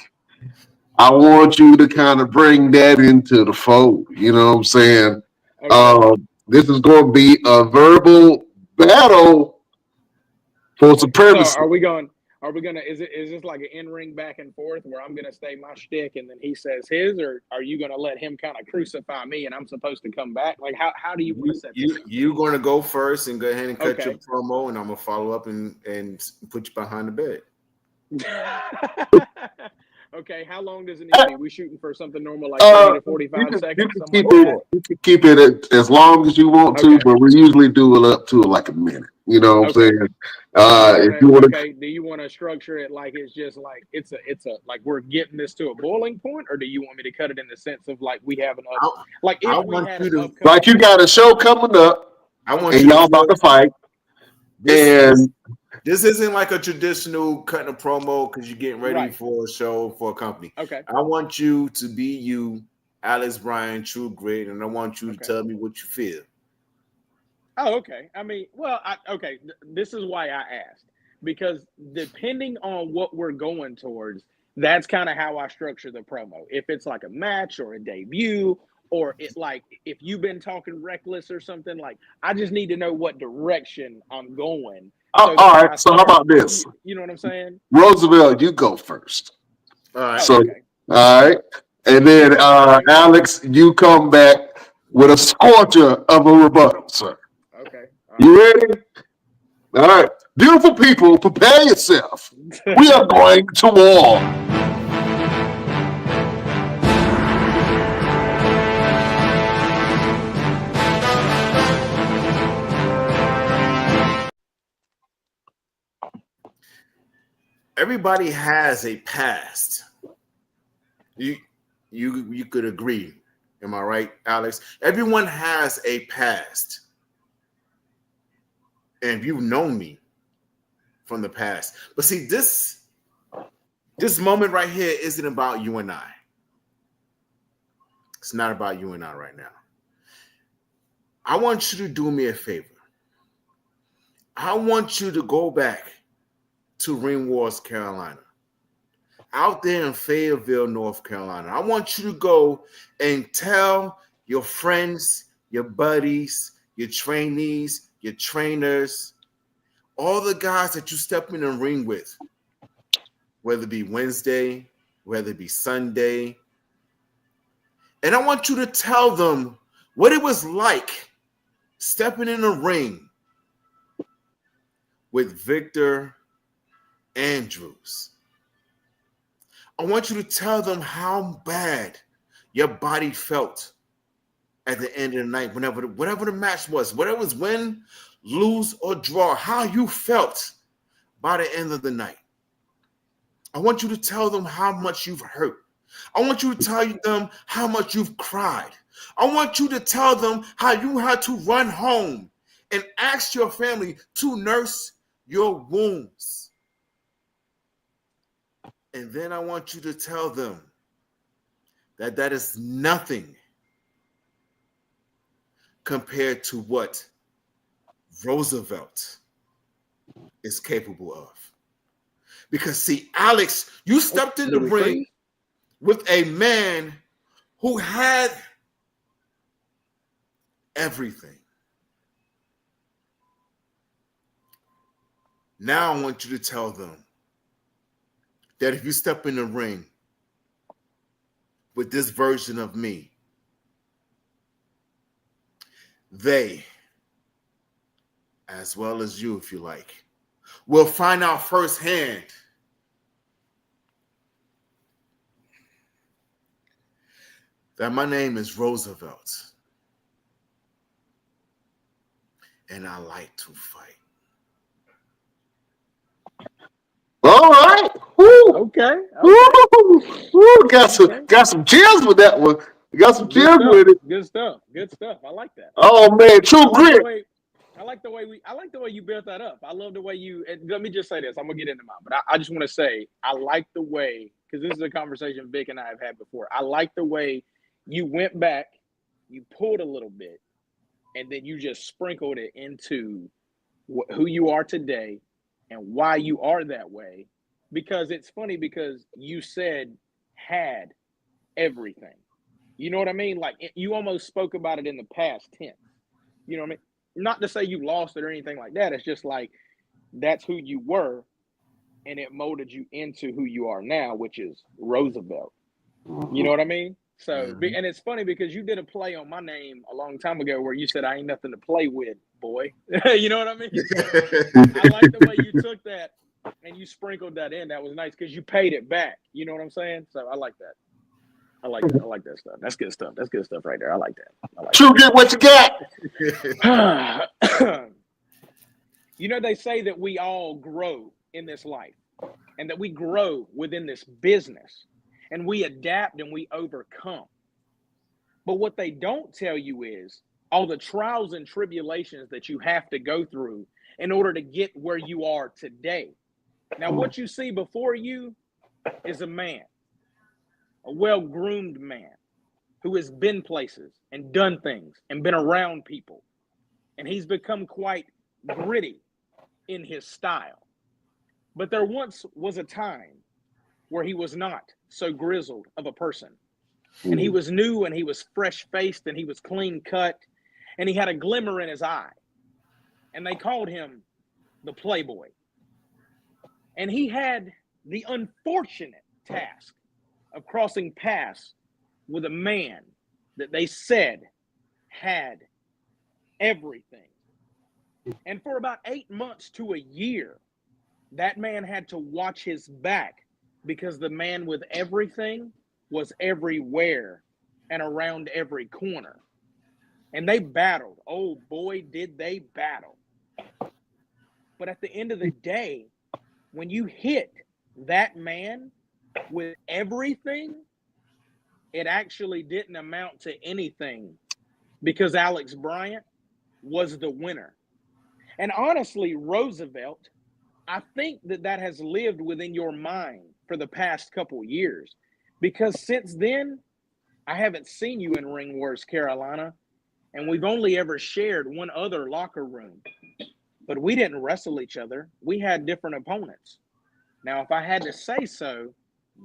I want you to kind of bring that into the fold. You know what I'm saying? Okay. This is going to be a verbal battle for supremacy. So are we going to, is this like an in-ring back and forth where I'm going to say my shtick and then he says his, or are you going to let him kind of crucify me and I'm supposed to come back? Like, how do you want to set this? You're going to go first and go ahead and cut your promo, and I'm going to follow up and put you behind the bed. Okay, how long does it need to be? We shooting for something normal like 30 to 45 seconds? You can keep it as long as you want to, but we usually do it up to like a minute. You know what I'm Okay. saying? If you want to, Okay. Do you want to structure it like it's just like it's a like we're getting this to a boiling point, or do you want me to cut it in the sense of like we have an up, I, like I if we want had you an to. upcoming like, you got a match? show coming up, I want and you to y'all about feel to fight, this. and This isn't like a traditional cutting a promo because you're getting ready Right. for a show for a company. Okay. I want you to be you, Alex Bryant, True Grit, and I want you to Okay. tell me what you feel. Oh, okay. I mean, well, okay. This is why I asked, because depending on what we're going towards, that's kind of how I structure the promo. If it's like a match or a debut, or it like if you've been talking reckless or something, like I just need to know what direction I'm going, so that all when right. I So how start, about this, you know what I'm saying? Roosevelt? You go first. All right. Oh, So, okay. all right, and then All right. Alex, you come back with a scorcher of a rebuttal, sir. Okay. All You right. ready? All right, beautiful people, prepare yourself. We are going to war. Everybody has a past. You could agree. Am I right, Alex? Everyone has a past. And you've known me from the past. But see, this moment right here isn't about you and I. It's not about you and I right now. I want you to do me a favor. I want you to go back to Ring Wars, Carolina, out there in Fayetteville, North Carolina. I want you to go and tell your friends, your buddies, your trainees, your trainers, all the guys that you step in the ring with, whether it be Wednesday, whether it be Sunday. And I want you to tell them what it was like stepping in the ring with Victor Andrews. I want you to tell them how bad your body felt at the end of the night, whatever the match was, whatever it was, win, lose, or draw, how you felt by the end of the night. I want you to tell them how much you've hurt. I want you to tell them how much you've cried. I want you to tell them how you had to run home and ask your family to nurse your wounds. And then I want you to tell them that that is nothing compared to what Roosevelt is capable of. Because see, Alex, you stepped in the ring with a man who had everything. Now I want you to tell them that if you step in the ring with this version of me, they, as well as you, if you like, will find out firsthand that my name is Roosevelt and I like to fight. All right. Woo. Okay. Woo. Woo. Got some cheers with that one. Got some Good cheers stuff. with it. Good stuff. Good stuff. I like that. Oh man, True Grit. I like the way you built that up. I love the way you. And let me just say this. I'm gonna get into mine, but I just want to say I like the way, because this is a conversation Vic and I have had before. I like the way you went back, you pulled a little bit, and then you just sprinkled it into who you are today and why you are that way. Because it's funny because you said had everything. You know what I mean? Like you almost spoke about it in the past tense. You know what I mean? Not to say you lost it or anything like that. It's just like that's who you were, and it molded you into who you are now, which is Roosevelt. You know what I mean? So, and it's funny because you did a play on my name a long time ago where you said I ain't nothing to play with, boy. You know what I mean? So I like the way you took that and you sprinkled that in. That was nice because you paid it back. You know what I'm saying? So I like that. I like that. I like that stuff. That's good stuff. That's good stuff right there. I like that. True Grit, what you got? You know, they say that we all grow in this life and that we grow within this business and we adapt and we overcome. But what they don't tell you is all the trials and tribulations that you have to go through in order to get where you are today. Now, what you see before you is a man, a well-groomed man who has been places and done things and been around people. And he's become quite gritty in his style. But there once was a time where he was not so grizzled of a person. And he was new and he was fresh-faced and he was clean-cut and he had a glimmer in his eye. And they called him the Playboy. And he had the unfortunate task of crossing paths with a man that they said had everything. And for about 8 months to a year, that man had to watch his back because the man with everything was everywhere and around every corner. And they battled. Oh boy, did they battle. But at the end of the day, when you hit that man with everything, it actually didn't amount to anything because Alex Bryant was the winner. And honestly, Roosevelt, I think that has lived within your mind for the past couple years because since then, I haven't seen you in Ring Wars, Carolina, and we've only ever shared one other locker room. But we didn't wrestle each other. We had different opponents. Now, if I had to say so,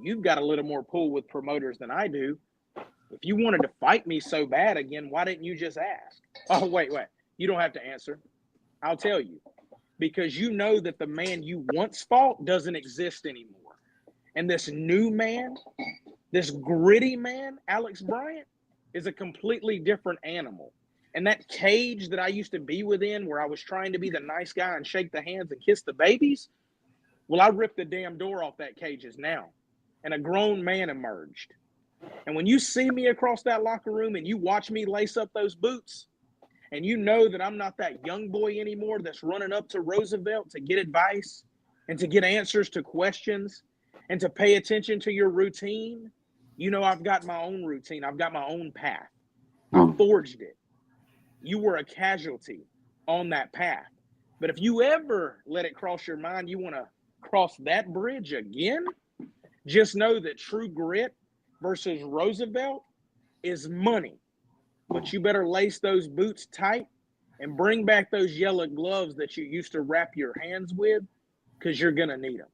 you've got a little more pull with promoters than I do. If you wanted to fight me so bad again, why didn't you just ask? Oh, wait. You don't have to answer. I'll tell you. Because you know that the man you once fought doesn't exist anymore. And this new man, this gritty man, Alex Bryant, is a completely different animal. And that cage that I used to be within where I was trying to be the nice guy and shake the hands and kiss the babies, well, I ripped the damn door off that cages now. And a grown man emerged. And when you see me across that locker room and you watch me lace up those boots, and you know that I'm not that young boy anymore that's running up to Roosevelt to get advice and to get answers to questions and to pay attention to your routine, you know I've got my own routine. I've got my own path. I forged it. You were a casualty on that path. But if you ever let it cross your mind you want to cross that bridge again, just know that true grit versus Roosevelt is money. But you better lace those boots tight and bring back those yellow gloves that you used to wrap your hands with because you're going to need them.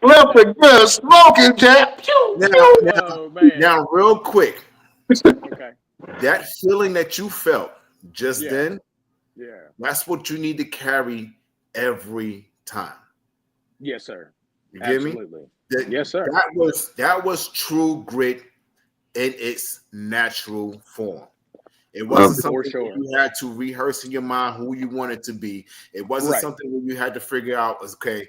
Left the good smoking, Jack. Now, real quick. Okay. That feeling that you felt just then, that's what you need to carry every time. Yes, sir. You get me? Yes, sir. That was true grit in its natural form. It wasn't something you had to rehearse in your mind who you wanted to be. It wasn't something where you had to figure out, okay,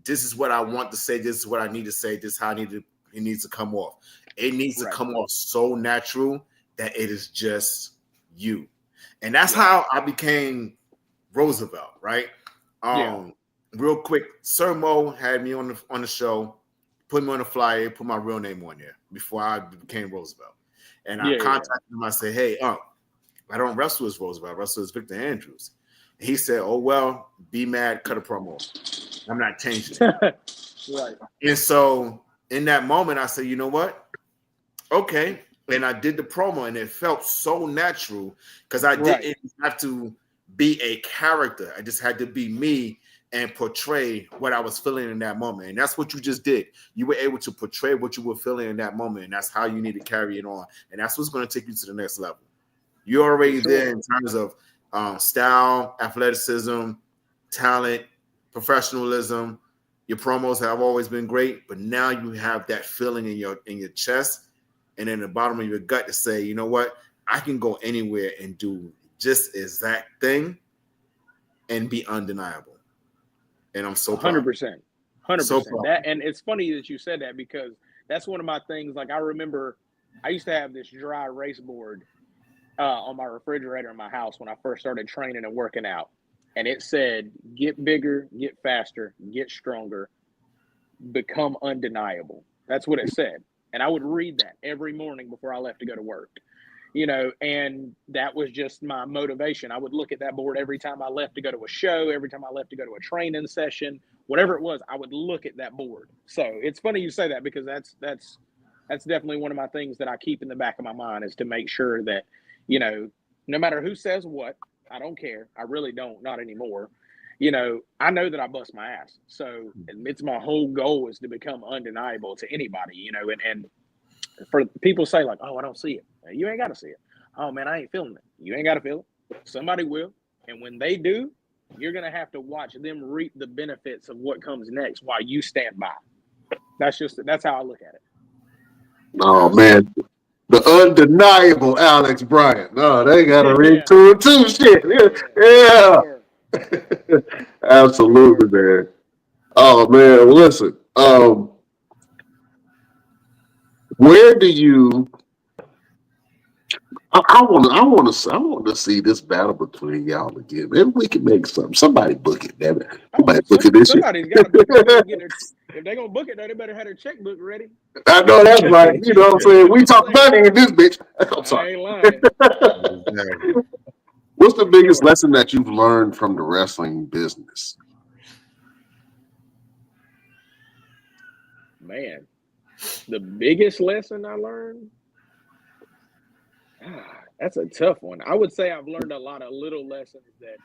this is what I want to say, this is what I need to say, this is how it needs to come off. It needs to come off so natural that it is just you. And that's how I became Roosevelt, right? Real quick, Sir Mo had me on the show, put me on the flyer, put my real name on there before I became Roosevelt. And I contacted him. I said, hey, I don't wrestle as Roosevelt. I wrestle as Victor Andrews. And he said, oh, well, be mad, cut a promo. I'm not changing it. And so in that moment, I said, you know what? Okay. And I did the promo, and it felt so natural because I didn't have to be a character. I just had to be me and portray what I was feeling in that moment. And that's what you just did. You were able to portray what you were feeling in that moment, and that's how you need to carry it on. And that's what's going to take you to the next level. You're already there in terms of style, athleticism, talent, professionalism. Your promos have always been great, but now you have that feeling in your chest and in the bottom of your gut to say, you know what? I can go anywhere and do just exact thing and be undeniable. And I'm so proud. 100%. 100%. So that, and it's funny that you said that because that's one of my things. Like I remember I used to have this dry erase board on my refrigerator in my house when I first started training and working out. And it said, get bigger, get faster, get stronger, become undeniable. That's what it said. And I would read that every morning before I left to go to work. And that was just my motivation. I would look at that board every time I left to go to a show, every time I left to go to a training session, whatever it was, I would look at that board. So it's funny you say that, because that's definitely one of my things that I keep in the back of my mind, is to make sure that, no matter who says what, I don't care. I really don't, not anymore. I know that I bust my ass. So it's my whole goal is to become undeniable to anybody, and for people say like, oh, I don't see it. You ain't got to see it. Oh man, I ain't feeling it. You ain't got to feel it. Somebody will. And when they do, you're going to have to watch them reap the benefits of what comes next while you stand by. That's how I look at it. Oh man, the undeniable Alex Bryant. No, they got a ring to it too. Shit. Yeah. Absolutely, man. Oh man, listen. Where do you? I want to see this battle between y'all again. Maybe we can make something. Somebody book it, damn it. Somebody book it this Somebody's got to book it. If they're gonna book it, they better have their checkbook ready. I know that's right. You know what I'm saying? We talk money in this bitch. I'm sorry. I ain't lying. What's the biggest lesson that you've learned from the wrestling business? Man, the biggest lesson I learned? That's a tough one. I would say I've learned a lot of little lessons that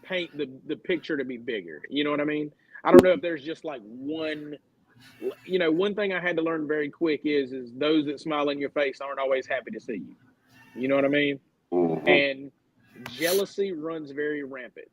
paint the picture to be bigger. You know what I mean? I don't know if there's just like one thing I had to learn very quick is those that smile in your face aren't always happy to see you. You know what I mean? Mm-hmm. And jealousy runs very rampant,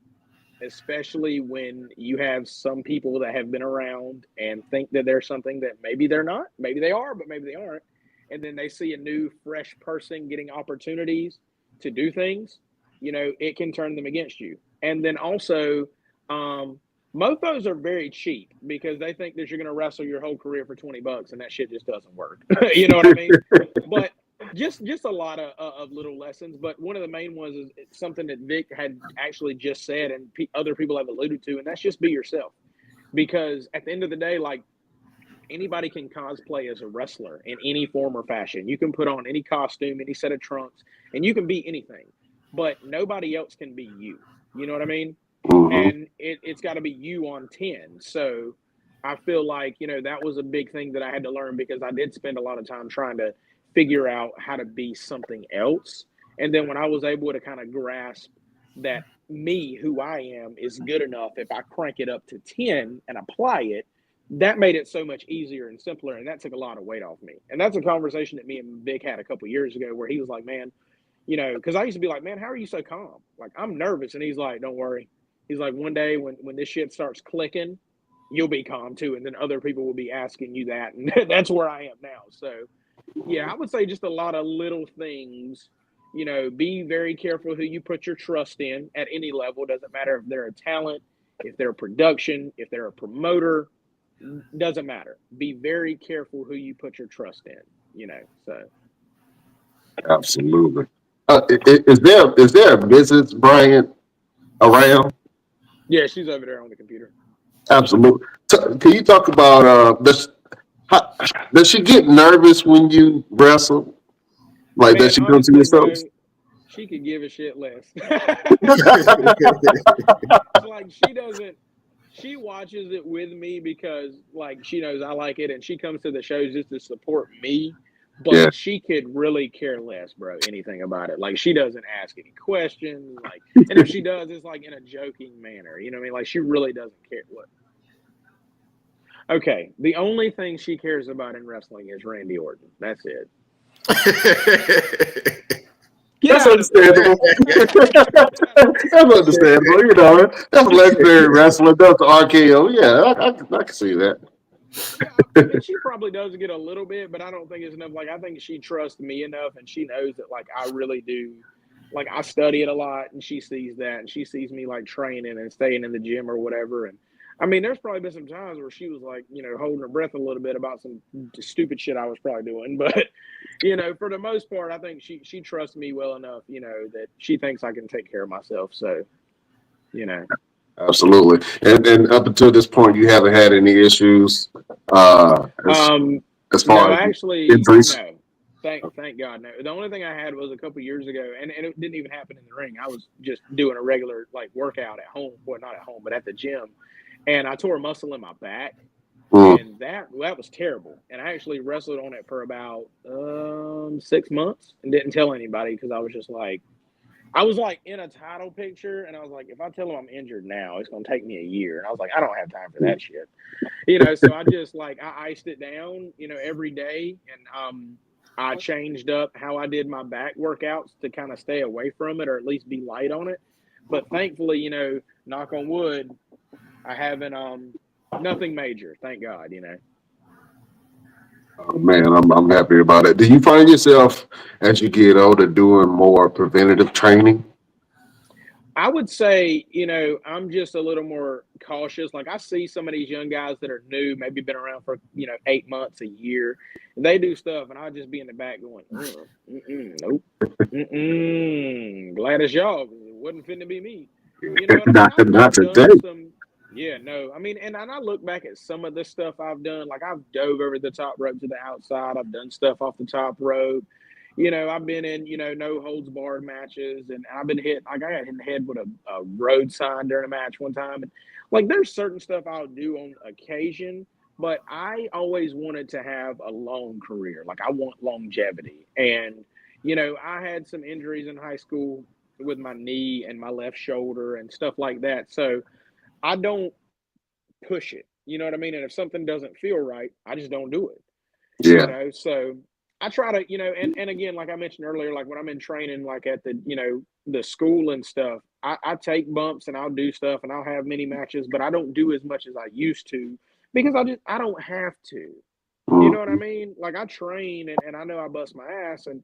especially when you have some people that have been around and think that they're something that maybe they're not, maybe they are, but maybe they aren't. And then they see a new, fresh person getting opportunities to do things, it can turn them against you. And then also, mofos are very cheap because they think that you're going to wrestle your whole career for $20 and that shit just doesn't work. You know what I mean? But just a lot of little lessons. But one of the main ones is something that Vic had actually just said and other people have alluded to, and that's just be yourself. Because at the end of the day, like, anybody can cosplay as a wrestler in any form or fashion. You can put on any costume, any set of trunks, and you can be anything. But nobody else can be you. You know what I mean? Mm-hmm. And it's got to be you on 10. So I feel like, that was a big thing that I had to learn, because I did spend a lot of time trying to figure out how to be something else. And then when I was able to kind of grasp that me, who I am, is good enough if I crank it up to 10 and apply it, that made it so much easier and simpler. And that took a lot of weight off me. And that's a conversation that me and Vic had a couple of years ago where he was like, man, because I used to be like, man, how are you so calm? Like, I'm nervous. And he's like, don't worry. He's like, one day when this shit starts clicking, you'll be calm too. And then other people will be asking you that. And that's where I am now. So, yeah, I would say just a lot of little things. Be very careful who you put your trust in at any level. Doesn't matter if they're a talent, if they're a production, if they're a promoter. Doesn't matter. Be very careful who you put your trust in, so. Absolutely. Is there a Mrs. Bryant around? Yeah, she's over there on the computer. Absolutely. Can you talk about does she get nervous when you wrestle? Like, Man, does she come to honestly, yourself? bro, she could give a shit less. Like, she watches it with me because, like, she knows I like it, and she comes to the shows just to support me. But she could really care less, bro, anything about it. Like, she doesn't ask any questions. Like, and if she does, it's like in a joking manner. You know what I mean? Like, she really doesn't care. What? Okay, the only thing she cares about in wrestling is Randy Orton. That's it. That's understandable. That's understandable. That's legendary wrestler. That's RKO. Yeah, I can see that. Yeah, I mean, she probably does get a little bit, but I don't think it's enough. Like, I think she trusts me enough, and she knows that, like, I really do. Like, I study it a lot, and she sees that, and she sees me, like, training and staying in the gym or whatever. And I mean, there's probably been some times where she was like, holding her breath a little bit about some stupid shit I was probably doing. But, for the most part, I think she trusts me well enough, that she thinks I can take care of myself. So, Absolutely. And up until this point, you haven't had any issues as far as actually, injuries? no. Thank God, no. The only thing I had was a couple years ago, and it didn't even happen in the ring. I was just doing a regular workout at home, well, not at home, but at the gym, and I tore a muscle in my back, and that was terrible. And I actually wrestled on it for about 6 months and didn't tell anybody because I was just like, I was like in a title picture, and I was like, if I tell them I'm injured now, it's gonna take me a year, and I was like, I don't have time for that shit, So I just I iced it down, every day, and I changed up how I did my back workouts to kind of stay away from it or at least be light on it. But thankfully, knock on wood, I haven't nothing major, thank God, Oh, man, I'm happy about it. Do you find yourself as you get older doing more preventative training? I would say, I'm just a little more cautious. Like I see some of these young guys that are new, maybe been around for, 8 months, a year, and they do stuff, and I'll just be in the back going, nope, glad it's y'all, 'cause it wasn't fitting to be me. You know what I mean? Not today. Yeah, no. I mean, and I look back at some of the stuff I've done. Like I've dove over the top rope to the outside. I've done stuff off the top rope. I've been in, no holds barred matches, and I've been hit. Like I got hit in the head with a road sign during a match one time. And there's certain stuff I'll do on occasion, but I always wanted to have a long career. Like I want longevity. And, I had some injuries in high school with my knee and my left shoulder and stuff like that. So I don't push it. You know what I mean? And if something doesn't feel right, I just don't do it. Yeah. So I try to, and again, like I mentioned earlier, like when I'm in training, like at the, the school and stuff, I take bumps and I'll do stuff and I'll have mini matches, but I don't do as much as I used to because I don't have to. You know what I mean? Like I train and I know I bust my ass and,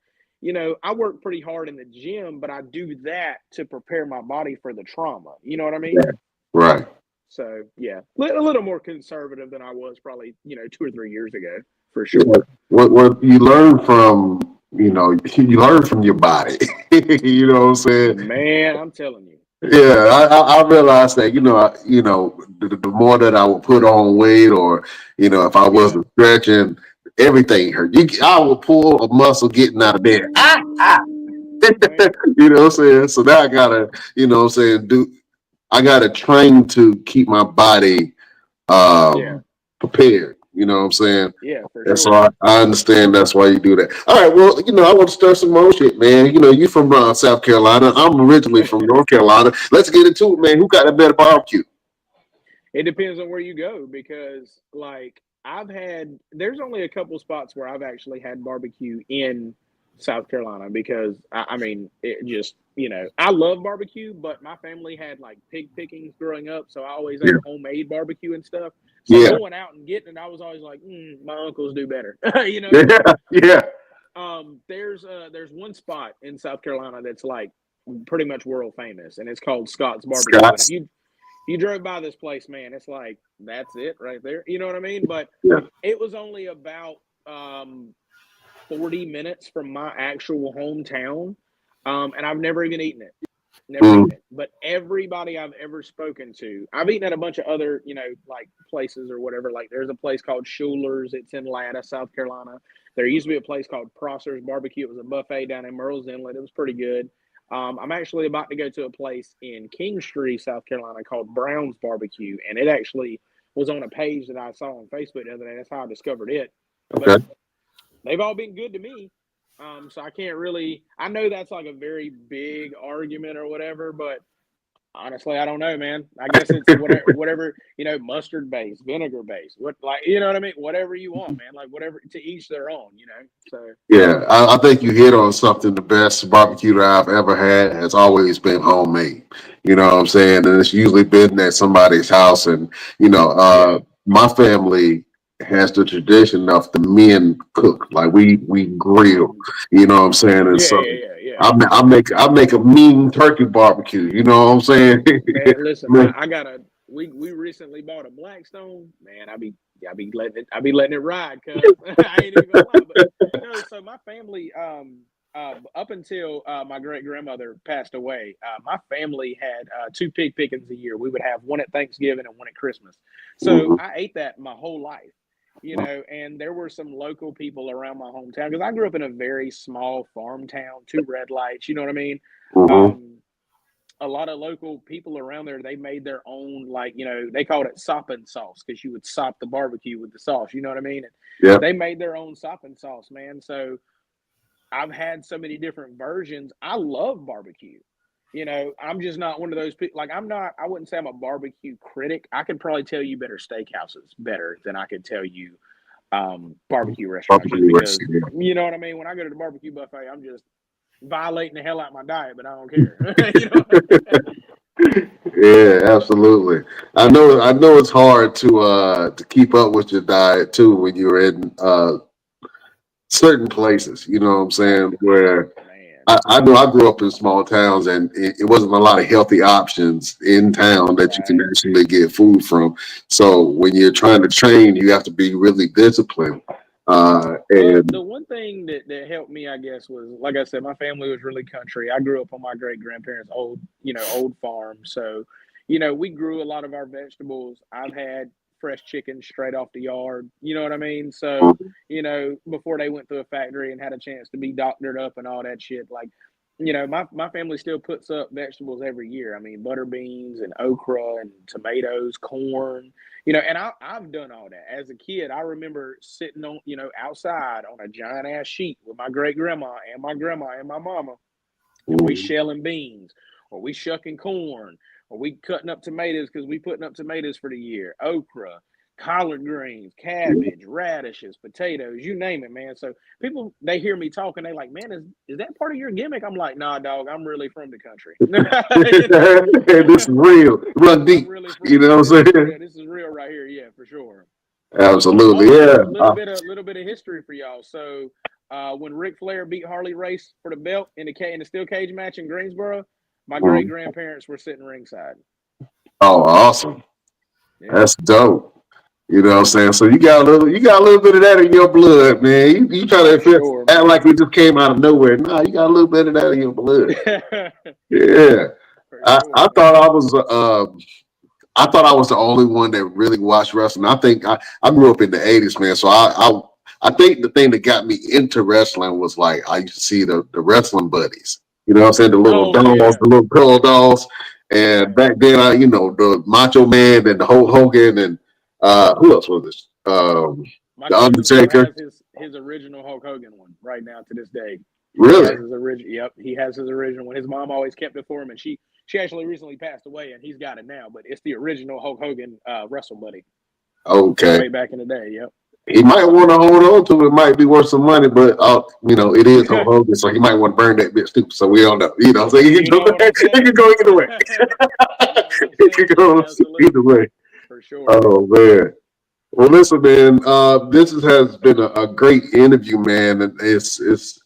I work pretty hard in the gym, but I do that to prepare my body for the trauma. You know what I mean? Yeah. Right. So, yeah, a little more conservative than I was probably, 2 or 3 years ago, for sure. What you learn from, you learn from your body. You know what I'm saying? Man, I'm telling you. Yeah, I realized that, the more that I would put on weight or, if I wasn't stretching, everything hurt. I would pull a muscle getting out of bed. You know what I'm saying? So now I gotta, I gotta train to keep my body prepared. You know what I'm saying? Yeah, for And sure. so I understand that's why you do that. All right, well, I want to start some more shit, man. You from South Carolina. I'm originally from North Carolina. Let's get into it, man. Who got a better barbecue? It depends on where you go because, there's only a couple spots where I've actually had barbecue in South Carolina because, I mean, it just, I love barbecue, but my family had, pig pickings growing up, so I always had homemade barbecue and stuff. So going out and getting it, I was always like, my uncles do better. Yeah. There's one spot in South Carolina that's pretty much world famous, and it's called Scott's Barbecue. If you drove by this place, man, it's like that's it right there. You know what I mean? But it was only about 40 minutes from my actual hometown, and I've never even eaten it. Never eaten it. But everybody I've ever spoken to, I've eaten at a bunch of other, places or whatever. Like there's a place called Schuler's. It's in Latta, South Carolina. There used to be a place called Prosser's Barbecue. It was a buffet down in Murrells Inlet. It was pretty good. I'm actually about to go to a place in Kingstree, South Carolina called Brown's Barbecue. And it actually was on a page that I saw on Facebook the other day. That's how I discovered it. Okay. But they've all been good to me. So I can't really, I know that's a very big argument or whatever, but honestly, I don't know, man. I guess it's whatever, mustard base, vinegar base, you know what I mean? Whatever you want, man, whatever, to each their own, so. Yeah, I think you hit on something. The best barbecue that I've ever had has always been homemade. You know what I'm saying? And it's usually been at somebody's house. And, my family has the tradition of the men cook. We grill. You know what I'm saying? And I make a mean turkey barbecue. You know what I'm saying? Man, listen, I got we recently bought a Blackstone. Man, I be letting it ride, cuz I ain't even gonna lie. But no, so my family, up until my great grandmother passed away, my family had 2 pig pickings a year. We would have one at Thanksgiving and one at Christmas. So I ate that my whole life, and there were some local people around my hometown because I grew up in a very small farm town, 2 red lights, you know what I mean? A lot of local people around there, they made their own, like, they called it sopping sauce because you would sop the barbecue with the sauce, you know what I mean? And they made their own sopping sauce, man. So I've had so many different versions. I love barbecue. I'm just not one of those people. Like, I wouldn't say I'm a barbecue critic. I could probably tell you better steakhouses better than I could tell you barbecue restaurants, just because, you know what I mean? When I go to the barbecue buffet, I'm just violating the hell out of my diet, but I don't care. Yeah, absolutely. I know it's hard to keep up with your diet too when you're in certain places, you know what I'm saying, where I know I grew up in small towns and it wasn't a lot of healthy options in town that you can actually get food from. So when you're trying to train, you have to be really disciplined. And the one thing that helped me, I guess, was, like I said, my family was really country. I grew up on my great grandparents' old farm. So, we grew a lot of our vegetables. I've had fresh chicken straight off the yard. You know what I mean? So, before they went through a factory and had a chance to be doctored up and all that shit, like, my family still puts up vegetables every year. I mean, butter beans and okra and tomatoes, corn. And I've done all that. As a kid, I remember sitting on, outside on a giant ass sheet with my great grandma and my mama, and we shelling beans, or we shucking corn, or we cutting up tomatoes because we putting up tomatoes for the year, okra, collard greens, cabbage, radishes, potatoes, you name it, man. So people, they hear me talking, they like, man, is that part of your gimmick? I'm like, nah, dog, I'm really from the country. this is real, run deep. Really You know what I'm saying? This is real right here, yeah, for sure. Absolutely, A yeah. little bit of history for y'all. So when Ric Flair beat Harley Race for the belt in the steel cage match in Greensboro, my great grandparents were sitting ringside. Oh, awesome. Yeah. That's dope. You know what I'm saying? So you got a little bit of that in your blood, man. You try to act like it just came out of nowhere. Nah, you got a little bit of that in your blood. Yeah. I thought I was the only one that really watched wrestling. I think I grew up in the 80s, man. So I think the thing that got me into wrestling was, like, I used to see the wrestling buddies. You know what I'm saying? The little dolls, the little pillow dolls. And back then, the Macho Man and the Hulk Hogan and who else was this? My The cousin still Undertaker. has his original Hulk Hogan one right now to this day. Really? He has his yep, he has his original one. His mom always kept it for him, and she actually recently passed away, and he's got it now. But it's the original Hulk Hogan Wrestle Buddy. Okay. Way back in the day, yep. He might want to hold on to it. It might be worth some money, but it is Hulk Hogan, so he might want to burn that bitch too. So we don't know. So he can go either way. He can go either way. For sure. Oh man. Well, listen, man. This has been a great interview, man, and it's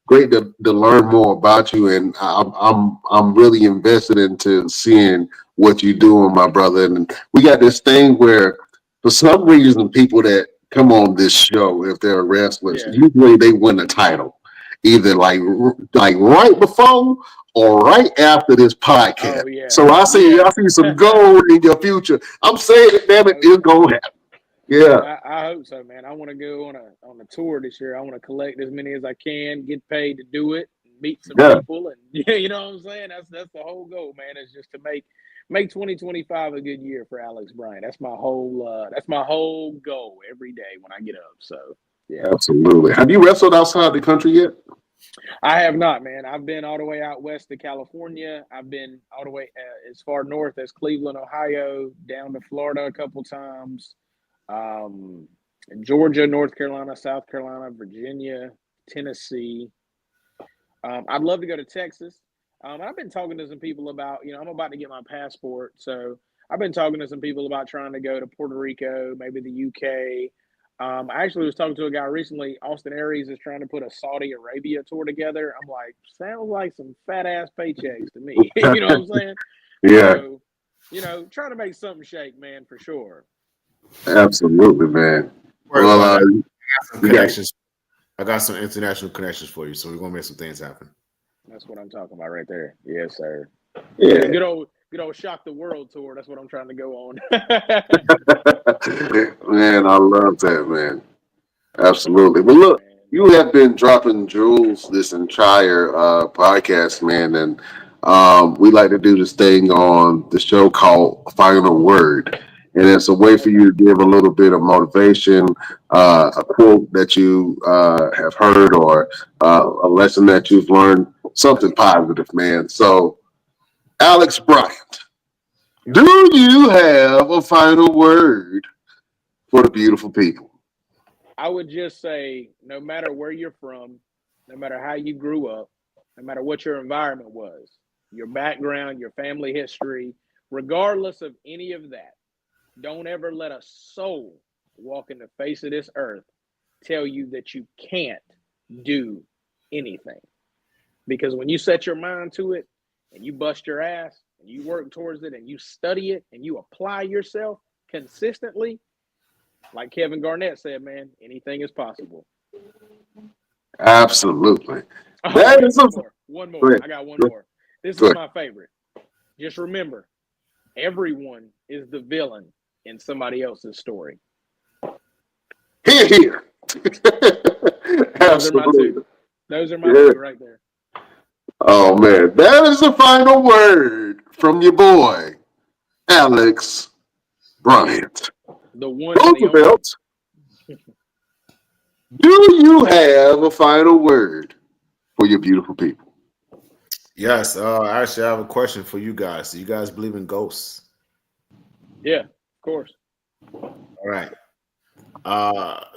great to learn more about you. And I'm really invested into seeing what you're doing, my brother. And we got this thing where, for some reason, people that come on this show, if they're wrestlers, usually they win a title, either like right before or right after this podcast. Oh, yeah. So I see some gold in your future. I'm saying it, damn it, it's gonna happen. Yeah, I hope so, man. I want to go on a tour this year. I want to collect as many as I can, get paid to do it, meet some people, and you know what I'm saying. That's the whole goal, man. Is just to make 2025 a good year for Alex Bryant. That's my whole goal every day when I get up. So yeah, absolutely. Have you wrestled outside the country yet? I have not, man. I've been all the way out west to California. I've been all the way as far north as Cleveland, Ohio, down to Florida a couple times. Georgia, North Carolina, South Carolina, Virginia, Tennessee. I'd love to go to Texas. I've been talking to some people about, I'm about to get my passport. So I've been talking to some people about trying to go to Puerto Rico, maybe the UK. I actually was talking to a guy recently. Austin Aries is trying to put a Saudi Arabia tour together. I'm like, sounds like some fat ass paychecks to me. You know what I'm saying? Yeah. So trying to make something shake, man, for sure. Absolutely, man. Well, I Well, got some you got connections. I got some international connections for you, so we're gonna make some things happen. That's what I'm talking about right there. Yes, sir. yeah. Good old shock the world tour. That's what I'm trying to go on. Man, I love that, man. Absolutely. But Yeah, look, man. you have been dropping jewels this entire podcast, man, and we like to do this thing on the show called Final Word. And it's a way for Okay. you to give a little bit of motivation, a quote that you have heard, or a lesson that you've learned, something positive, man. So, Alex Bryant, do you have a final word for the beautiful people? I would just say, no matter where you're from, no matter how you grew up, no matter what your environment was, your background, your family history, regardless of any of that, don't ever let a soul walk in the face of this earth tell you that you can't do anything. Because when you set your mind to it and you bust your ass and you work towards it and you study it and you apply yourself consistently, like Kevin Garnett said, man, anything is possible. Absolutely. Oh, I That got is a one more. One more. good. I got one more. This is Good. my favorite. Just remember, everyone is the villain in somebody else's story. Here, here. Those are my Absolutely. two. Those are my Yeah. two right there. Oh man, that is the final word from your boy, Alex Bryant. The one and the only. Roosevelt, do you have a final word for your beautiful people? Yes, actually, I have a question for you guys. Do you guys believe in ghosts? Yeah, of course. All right.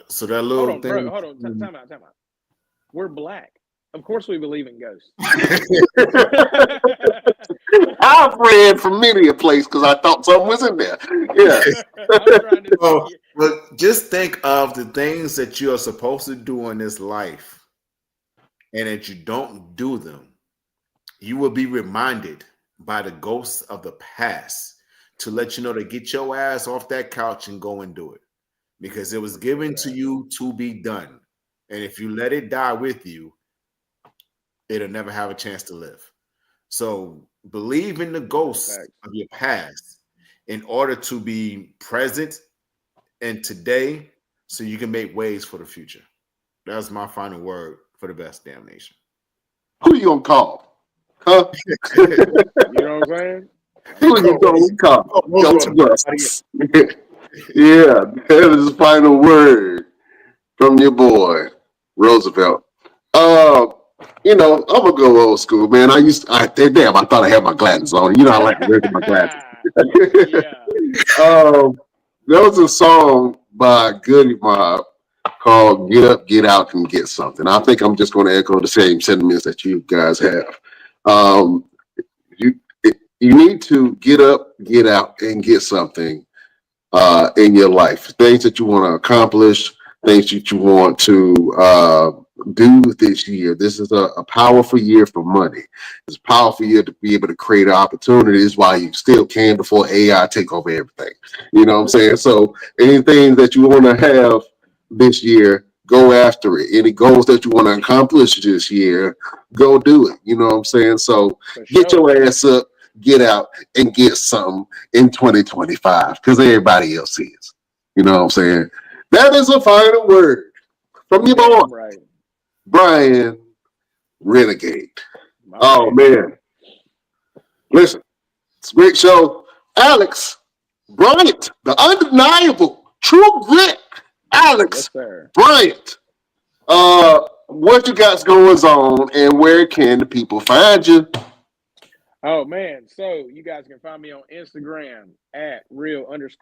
So that Hold little on, bro. thing. Hold on. Time out. We're black. Of course we believe in ghosts. I've read from many a place because I thought something was in there. Yeah. I'm trying to Well, see. but just think of the things that you are supposed to do in this life, and that you don't do them. You will be reminded by the ghosts of the past to let you know to get your ass off that couch and go and do it, because it was given to you to be done. And if you let it die with you, it'll never have a chance to live. So believe in the ghosts Facts. of your past in order to be present and today, so you can make ways for the future. That's my final word for the best damn nation. Who you gonna call? Huh? You know what I'm saying? Who you gonna call? Go to us. Yeah, that is the final word from your boy, Roosevelt. Uh, I'm gonna go old school, man. Damn, I thought I had my glasses on. I like to wear my glasses. Yeah. There was a song by Goody Mob called "Get Up, Get Out, and Get Something." I think I'm just going to echo the same sentiments that you guys have. Um, you you need to get up, get out, and get something in your life. Things that you want to accomplish, things that you want to do this year. This is a powerful year for money. It's a powerful year to be able to create opportunities while you still can before AI take over everything. You know what I'm saying? So anything that you want to have this year, go after it. Any goals that you want to accomplish this year, go do it. You know what I'm saying? So For get sure. your ass up, get out, and get something in 2025 because everybody else is. You know what I'm saying? That is a final word from your boy, Damn right. Brian Renegade. My Oh, man. Listen, it's a great show. Alex Bryant, the undeniable true grit. Yes, Alex sir. Bryant. What you got going on and where can the people find you? Oh man. So you guys can find me on Instagram at real_Alex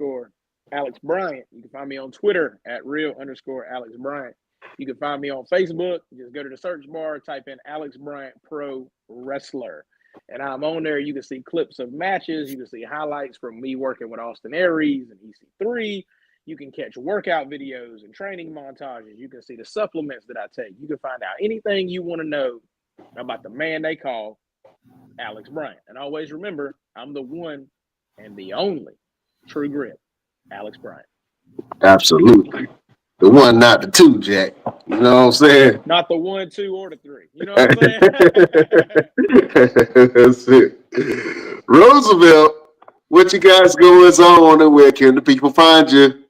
Bryant. You can find me on Twitter at real_Alex Bryant. You can find me on Facebook. Just go to the search bar, type in Alex Bryant Pro Wrestler. And I'm on there. You can see clips of matches. You can see highlights from me working with Austin Aries and EC3. You can catch workout videos and training montages. You can see the supplements that I take. You can find out anything you want to know about the man they call Alex Bryant. And always remember, I'm the one and the only True Grit, Alex Bryant. Absolutely. The one, not the two, Jack. You know what I'm saying? Not the 1, 2, or the 3. You know what I'm saying? That's it. Roosevelt, what you guys going on and where can the people find you?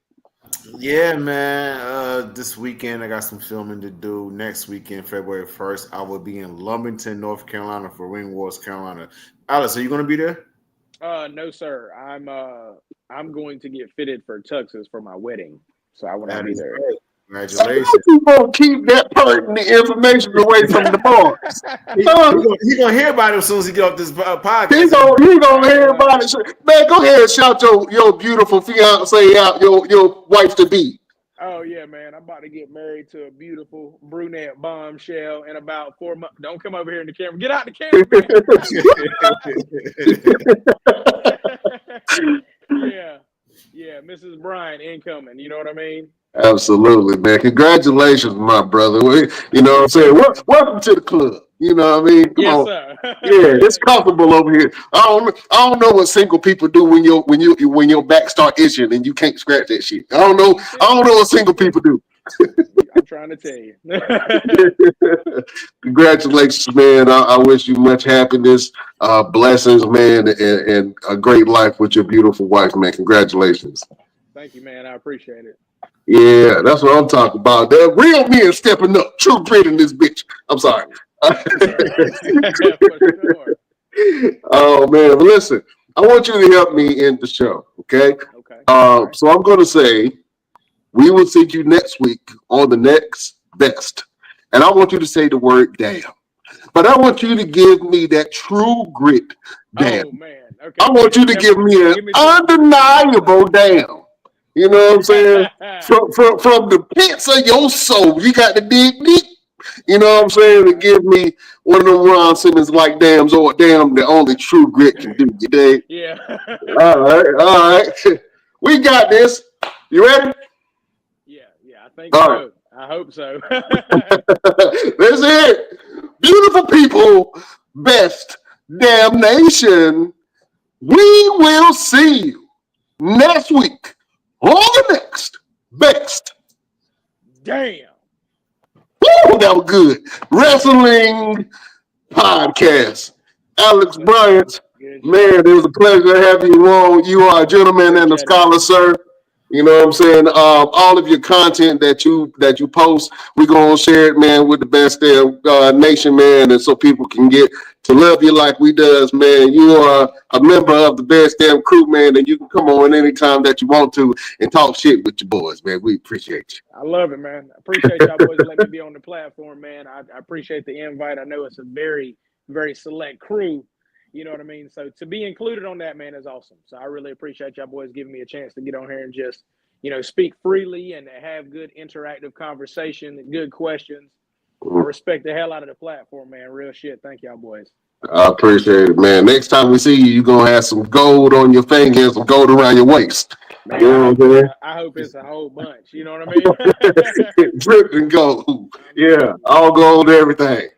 Yeah, man. This weekend I got some filming to do. Next weekend, February 1st, I will be in Lumberton, North Carolina for Ring Wars Carolina. Alice, are you going to be there? No, sir. I'm going to get fitted for tuxes for my wedding, so I want to be there. Great. Congratulations. You gonna keep that pertinent information away from the boys. He gonna hear about it as soon as he get off this podcast. He gonna hear about it. Man, go ahead and shout your beautiful fiance out, your wife to be. Oh yeah, man! I'm about to get married to a beautiful brunette bombshell in about 4 months. Don't come over here in the camera. Get out the camera, man. Yeah, Mrs. Bryant incoming. You know what I mean? Absolutely, man. Congratulations, my brother. You know what I'm saying? Welcome to the club. You know what I mean? Come on. Sir. Yeah, it's comfortable over here. I don't know what single people do when your back start itching and you can't scratch that shit. I don't know what single people do. I'm trying to tell you. Congratulations, man. I wish you much happiness, blessings, man, and a great life with your beautiful wife, man. Congratulations. Thank you, man. I appreciate it. Yeah, that's what I'm talking about. The real men stepping up. True grit in this bitch. I'm sorry. For sure. Oh, man. But listen, I want you to help me end the show, okay? Okay. So I'm going to say we will see you next week on the next best. And I want you to say the word damn. But I want you to give me that true grit damn. Oh, man. Okay. I want you to give me an undeniable damn. You know what I'm saying? From the pits of your soul, you got to dig deep. You know what I'm saying? To give me one of them Ron Simmons like dams or damn the only true grit can do. You dig? Yeah. All right. We got this. You ready? Yeah. I think All so. right. I hope so. That's it. Beautiful people, best damnation. We will see you next week on the next best. Damn. Woo, that was good. Wrestling podcast. Alex Bryant, man, it was a pleasure to have you on. You are a gentleman and a scholar, sir. You know what I'm saying? All of your content that you post, we're going to share it, man, with the best nation, man, and so people can get to love you like we does, man. You are a member of the best damn crew, man, and you can come on anytime that you want to and talk shit with your boys, man. We appreciate you. I love it, man. I appreciate y'all boys letting me be on the platform, man. I appreciate the invite. I know it's a very, very select crew. You know what I mean? So to be included on that, man, is awesome. So I really appreciate y'all boys giving me a chance to get on here and just, speak freely and have good interactive conversation and good questions. I respect the hell out of the platform, man. Real shit. Thank y'all boys. I appreciate it, man. Next time we see you, you're going to have some gold on your finger and some gold around your waist. Man, you know what I'm saying? I hope it's a whole bunch. You know what I mean? Dripped and gold. Yeah, all gold, everything.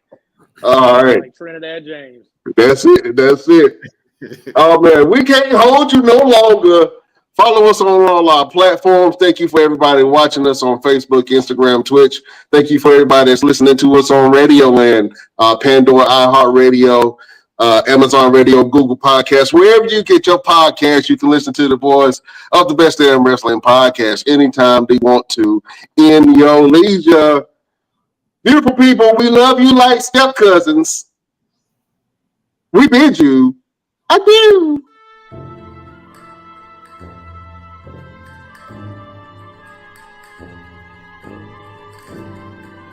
All right. Like Trinidad James. That's it. Oh, man, we can't hold you no longer. Follow us on all our platforms. Thank you for everybody watching us on Facebook, Instagram, Twitch. Thank you for everybody that's listening to us on Radio Land, Pandora, iHeartRadio, Amazon Radio, Google Podcasts. Wherever you get your podcast, you can listen to the boys of the Best Damn Wrestling Podcast anytime they want to in your leisure. Beautiful people, we love you like step cousins. We bid you adieu.